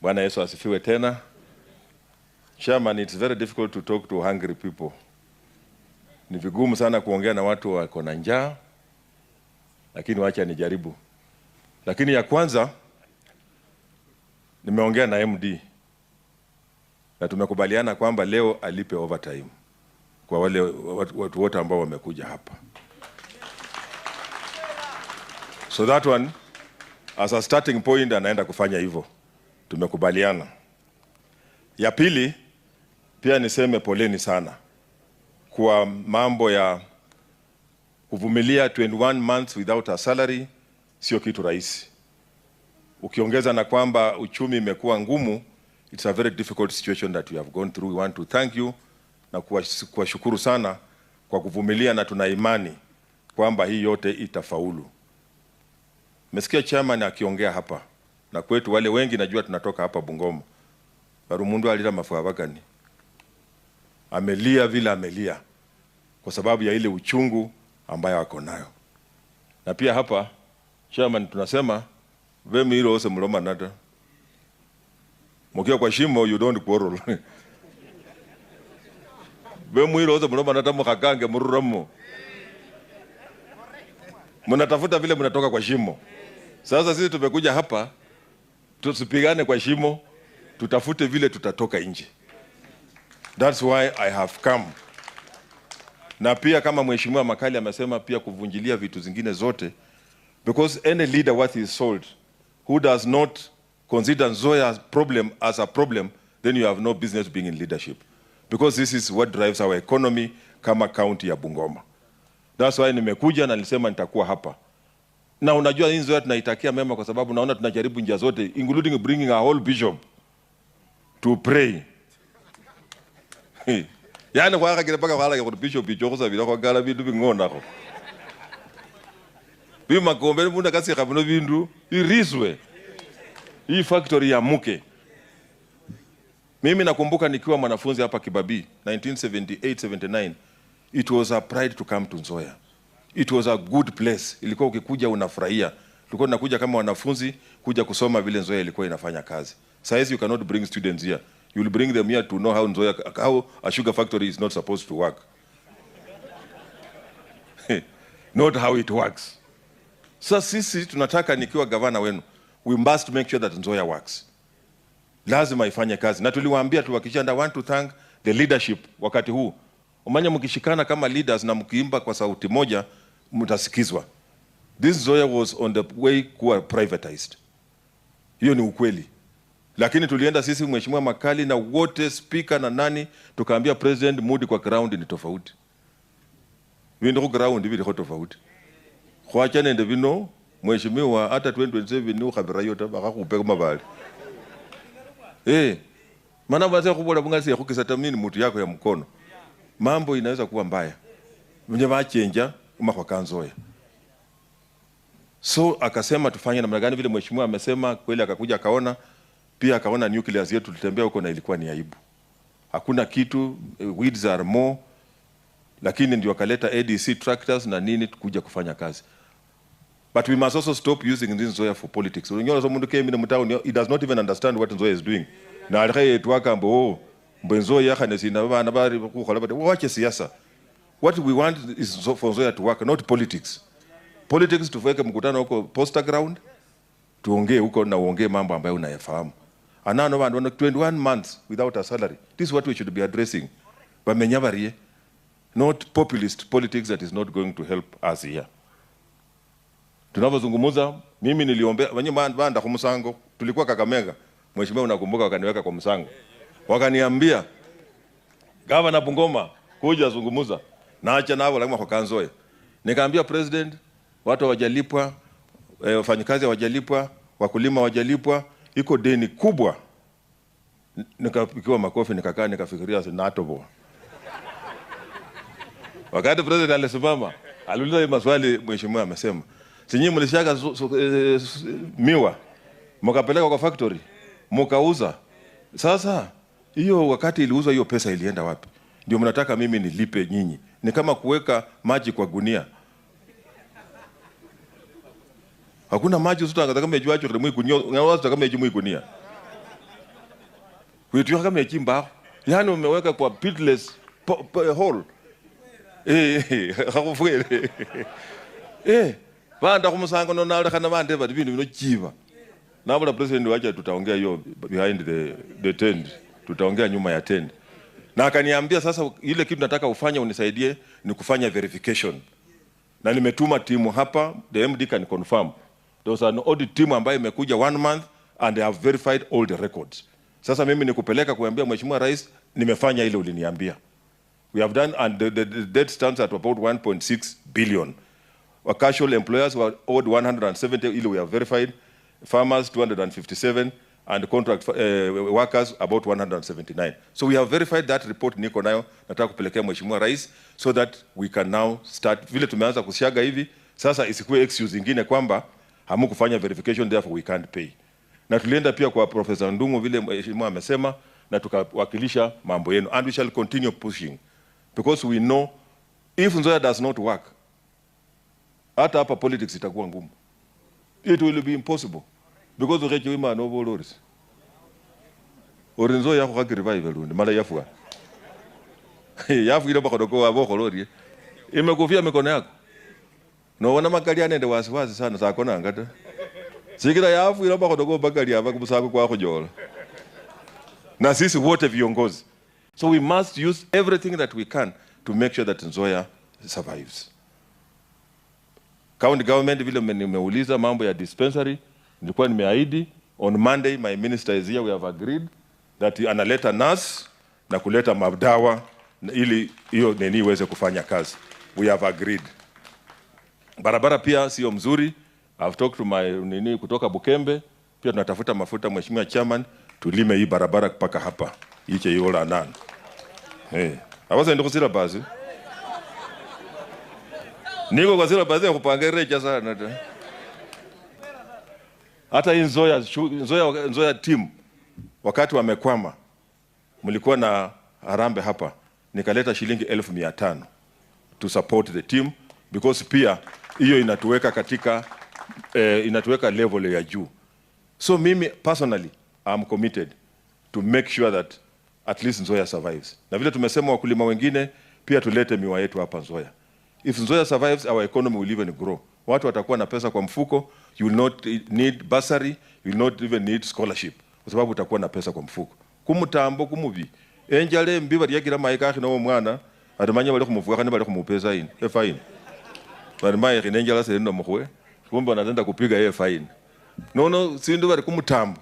Bwana Yesu asifiwe tena. Chairman, it's very difficult to talk to hungry people. Ni vigumu sana kuongea na watu wako na njaa, lakini wacha nijaribu. Lakini ya kwanza, nimeongea na MD na tumekubaliana kwamba leo alipe overtime kwa wale watu wote ambao wamekuja hapa. So that one, as a starting point, anaenda kufanya hivyo. Tumekubaliana. Ya pili, pia niseme poleni sana kwa mambo ya kuvumilia 21 months without a salary, sio kitu rahisi. Ukiongeza na kwamba uchumi imekuwa ngumu, it's a very difficult situation that we have gone through. We want to thank you na kuwashukuru sana kwa kuvumilia, na tuna imani kwamba hii yote itafaulu. Mesikia chairman akiongea hapa, na kwetu wale wengi najua tunatoka hapa Bungoma. Barumundu alila mafua bagani. Amelia vile amelia kwa sababu ya ile uchungu ambayo wako nayo. Na pia hapa chairman tunasema vemi hilo ose mloma nata. Mukiwa kwa shimo you don't quarrel. Vemi hilo ose mloma nata mkakange mururamo. Mnatafuta vile mnatoka kwa shimo. Sasa sisi tumekuja hapa tusipigane kwa shimo, tutafute vile tutatoka nje. That's why I have come. Na pia kama Mheshimiwa Makali amesema pia kuvunjilia vitu zingine zote, because any leader worth his salt who does not consider Nzoia's problem as a problem, then you have no business being in leadership, because this is what drives our economy kama county ya Bungoma. That's why nimekuja na nilisema nitakuwa hapa. Na unajua hii Nzoia tunaitakia mema kwa sababu naona tunajaribu njia zote, including bringing a whole bishop to pray. Yani kwa kile paka wala kwa bishop ichokoza bila kwa gala bintu bingona ko. Bima kombe munda kasi kabino bintu iriswe. Hii factory ya muke. Mimi nakumbuka nikiwa mwanafunzi hapa Kibabii 1978-79, it was a pride to come to Nzoia. It was a good place. Ilikuwa ukikuja unafurahia. Tulikuwa tunakuja kama wanafunzi kuja kusoma vile Nzoia ilikuwa inafanya kazi. Sasa you cannot bring students here. You will bring them here to know how a sugar factory is not supposed to work. Not how it works. So sisi tunataka nikiwa gavana wenu, we must make sure that Nzoia works. Lazima ifanye kazi. Na tuliwaambia tuhakikisha, and I want to thank the leadership wakati huu. Umanya mkishikana kama leaders na mkiimba kwa sauti moja, mtasikizwa. This Nzoia was on the way kuwa privatized. Hiyo ni ukweli. Lakini tulienda sisi Mheshimiwa Makali na wote speaker na nani, tukaambia president mood kwa ground ni tofauti. Windu ground hivi liko tofauti. Kwa chane ndio vino mheshimiwa hata 2027 ni ukhabira yota bakakupe mabali. Maana baza kubola bungasi ya kukisa tamini mtu yako ya mkono. Mambo inaweza kuwa mbaya. Mwenye wachenja kwa Nzoia. So akasema tufanye namna gani vile mheshimiwa amesema kweli, akakuja akaona pia akaona nucleus yetu tutembea huko na ilikuwa ni aibu. Hakuna kitu, weeds are more, lakini ndio akaleta ADC tractors na nini tukuja kufanya kazi. But we must also stop using this Nzoia for politics. Unyola somundu kemi na mtao he does not even understand what Nzoia is doing. Na alikaye tuwaka mbo Nzoia khanesi na bana bari kukhola bati wache siasa. What we want is for Nzoia to work, not politics. Politics tuweke mkutano huko poster ground, tuongee huko na uongee mambo ambayo unayafahamu. Anano bantu 21 months without a salary. This is what we should be addressing. Bamenyabarie, not populist politics that is not going to help us here. Tunapozungumza, mimi niliombea wenye banda kwa Msango, tulikuwa Kakamega. Mheshimiwa unakumbuka wakaniweka kwa Msango. Wakaniambia Governor Bungoma kuja zungumuza na acha nao lazima kwa Nzoia. Nikaambia president, watu hawajalipwa, wafanyikazi hawajalipwa, wakulima hawajalipwa, iko deni kubwa. Nikapikiwa makofi, nikakaa nikafikiria sinatoboa. Wakati president alisimama, aliuliza maswali mheshimiwa amesema, "Sinyi mlishaka miwa, mkapeleka kwa factory, mkauza. Sasa hiyo wakati iliuzwa hiyo pesa ilienda wapi? Ndio mnataka mimi nilipe nyinyi. Ni kama kuweka maji kwa gunia. Hakuna maji usitanga kama ejwa acho mwe gunia, ngawaza kama ejwa mwe gunia. Wetu kama ejimba, yani umeweka kwa pitless hole. Hakufuele. Banda kumusango no naleka na bande bati bintu bino chiva. Nabula president wacha tutaongea hiyo behind the tent. Tutaongea nyuma ya tent. Na akaniambia sasa ile kitu nataka ufanye unisaidie ni kufanya verification. Na nimetuma timu hapa, the MD can confirm. There was an audit team ambayo imekuja 1 month and they have verified all the records. Sasa mimi nikupeleka kuambia mheshimiwa rais nimefanya ile uliniambia. We have done, and the debt stands at about 1.6 billion. Our casual employers were owed 170, ile we have verified. Farmers 257 and contract workers about 179. So we have verified that report niko nayo, nataka kupelekea mheshimiwa rais so that we can now start. Vile tumeanza kushaga hivi, sasa isikuwe excuse ingine kwamba hamukufanya verification therefore we can't pay. Na tulienda pia kwa Professor Ndungu vile mheshimiwa amesema na tukawakilisha mambo yenu, and we shall continue pushing because we know if Nzoia does not work, hata hapa politics itakuwa ngumu. It will be impossible because the regime no boloris. Orenzo ya kwa revival ndio mala yafuga. Yafu ile bakodoko aboko lori. Imekufia mikono yako. No wana makali anende wasiwasi sana sakona ngata. Sikira yafu ile bakodoko bakali aba kubusako kwa kujola. Na sisi wote viongozi. So we must use everything that we can to make sure that Nzoia survives. County government vile nimeuliza mambo ya dispensary, nilikuwa nimeahidi on Monday my minister is here, we have agreed that analeta nurse na kuleta madawa ili hiyo nini iweze kufanya kazi. We have agreed. Barabara pia sio mzuri. I've talked to my nini kutoka Bukembe, pia tunatafuta mafuta mheshimiwa chairman tulime hii barabara mpaka hapa. Iche yola nani. Awasa ndio kusira basi. Niko kwa zile baadhi ya kupanga reja sana. Hata Nzoia team wakati wamekwama mlikuwa na harambe hapa, nikaleta shilingi 1500 to support the team because pia hiyo inatuweka katika inatuweka level ya juu. So mimi personally I'm committed to make sure that at least Nzoia survives. Na vile tumesema wakulima wengine pia tulete miwa yetu hapa Nzoia. If Nzoia survives, our economy will even grow. Watu watakuwa na pesa kwa mfuko, you will not need bursary, you will not even need scholarship. Kwa sababu utakuwa na pesa kwa mfuko. Kumutambo kumubi. Enjale mbiba yagira maika na mwana, atamanya bali kumufuka kandi bali kumupeza ine. Fine. Bali maika enjala se ndo mkhwe. Kumbe anatenda kupiga fine. No, sindu bali kumutambo.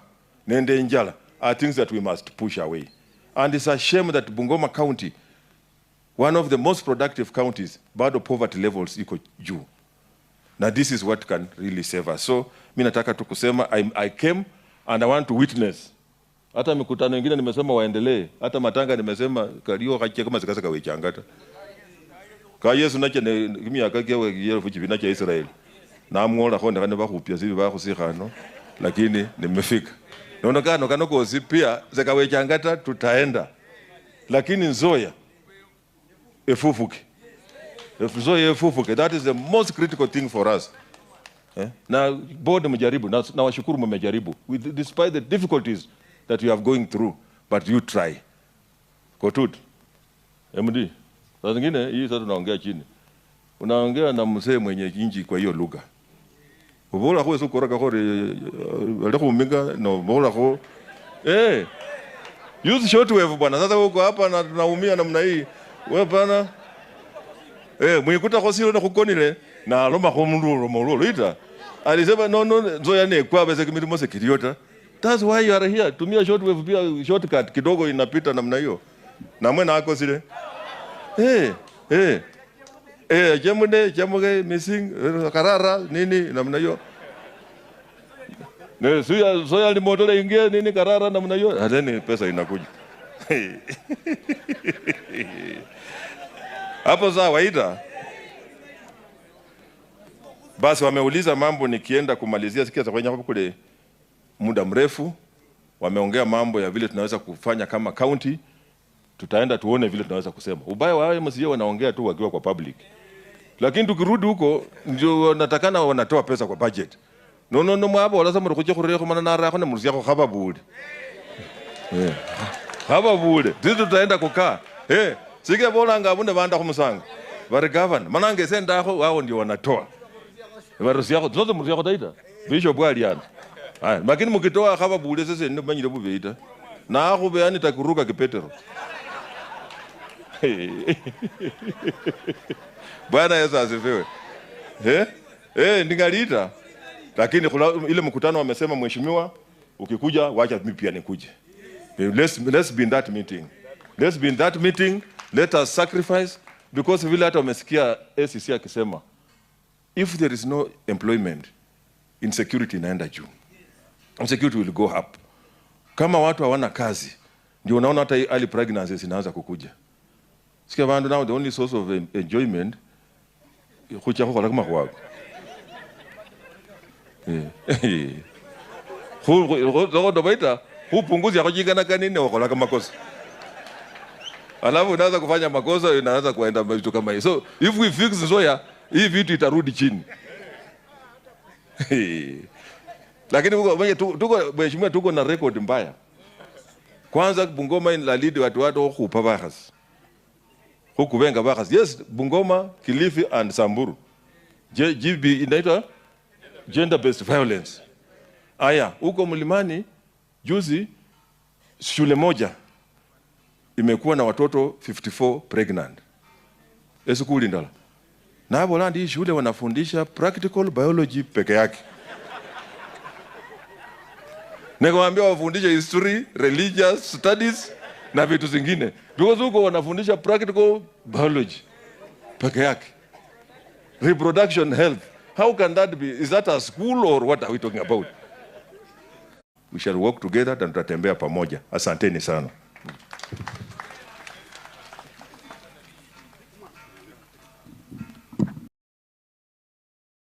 Nende enjala are things that we must push away. And it's a shame that Bungoma County, one of the most productive counties, bado poverty levels iko juu. na this is what can really save us. So mimi nataka tu kusema I came and I want to witness. Hata mikutano mingine nimesema waendelee, hata matanga nimesema kalio kachia kama zikasa kawe changata. Ka Yesu nache ne kimi akakia yero fuchi binacha Israel. Na amwola honda kana bakupia sibi bakusikhano, lakini nimefika. Naona kana kosi pia zikawe changata tutaenda. Lakini Nzoia efufuke. Nzoia efufuke. That is the most critical thing for us. Na board mjaribu, na washukuru mmejaribu. Despite the difficulties that you have going through, but you try. Kotut. MD. Sasa zingine hii sasa tunaongea chini. Unaongea na mzee mwenye inji kwa hiyo lugha. Ubola kwa soko raka kwa alikuwa minga no bola kwa use shortwave bwana. Sasa uko hapa na tunaumia namna hii. Wewe bana mwikuta kwa sio na kukonile na loma kwa mulu ita. Alisema no Nzoia ne kwa bese kimiti mose kiriota. That's why you are here. Tumia shortwave pia shortcut kidogo inapita namna hiyo. Na mwe na ako sile. Jamuge missing karara nini namna hiyo. Ne Nzoia ni moto ingia nini karara namna hiyo. Hadeni pesa inakuja. Hapo za waida. Basi wameuliza mambo nikienda kumalizia sikia za kwenye hapo kule muda mrefu. Wameongea mambo ya vile tunaweza kufanya kama county. Tutaenda tuone vile tunaweza kusema. Ubaya wao MCA wanaongea tu wakiwa kwa public. Lakini tukirudi huko ndio natakana wanatoa pesa kwa budget. No mwabo wala sema rukuche kureko mana nara kana muzia kwa haba budi. Haba budi. Sisi tutaenda kukaa. Sige bola ngabune banda kumusanga. Bari governor manange senda aho wao ndio wanatoa. Barusia kwa zote muzia kwa daida. Bishop bwali yana. Lakini mkitoa haba budi sasa ndio manyire bubeita. Na aho beani takuruka kipetero. Bwana Yesu asifiwe. Ningalita. Lakini ile mkutano wamesema mheshimiwa ukikuja wacha mimi pia nikuje. Let's be in that meeting. Let's be in that meeting. Let us sacrifice because vile hata wamesikia ACC akisema if there is no employment insecurity inaenda juu. Insecurity will go up. Kama watu hawana kazi ndio unaona hata early pregnancies inaanza kukuja. Sikia bandu now the only source of enjoyment kucha kwa kama kwako. Ndo baita hupunguzi ya kujingana kanini wakola kama makosa. Alafu unaanza kufanya makosa unaanza kuenda vitu kama hiyo. So if we fix Nzoia hii vitu itarudi chini. Lakini mheshimiwa tuko na record mbaya. Kwanza Bungoma ina lead watu hukupa bahas. Huku wenga bahas. Yes, Bungoma, Kilifi and Samburu. GB inaitwa gender based violence. Aya, huko Mlimani juzi shule moja imekuwa na watoto 54 pregnant. Esukuli ndala. Na hapo landi shule wanafundisha practical biology peke yake. Nikamwambia wafundishe history, religious studies na vitu zingine. Because huko wanafundisha practical biology peke yake. Reproduction health. How can that be? Is that a school or what are we talking about? We shall work together na tutatembea pamoja. Asanteni sana.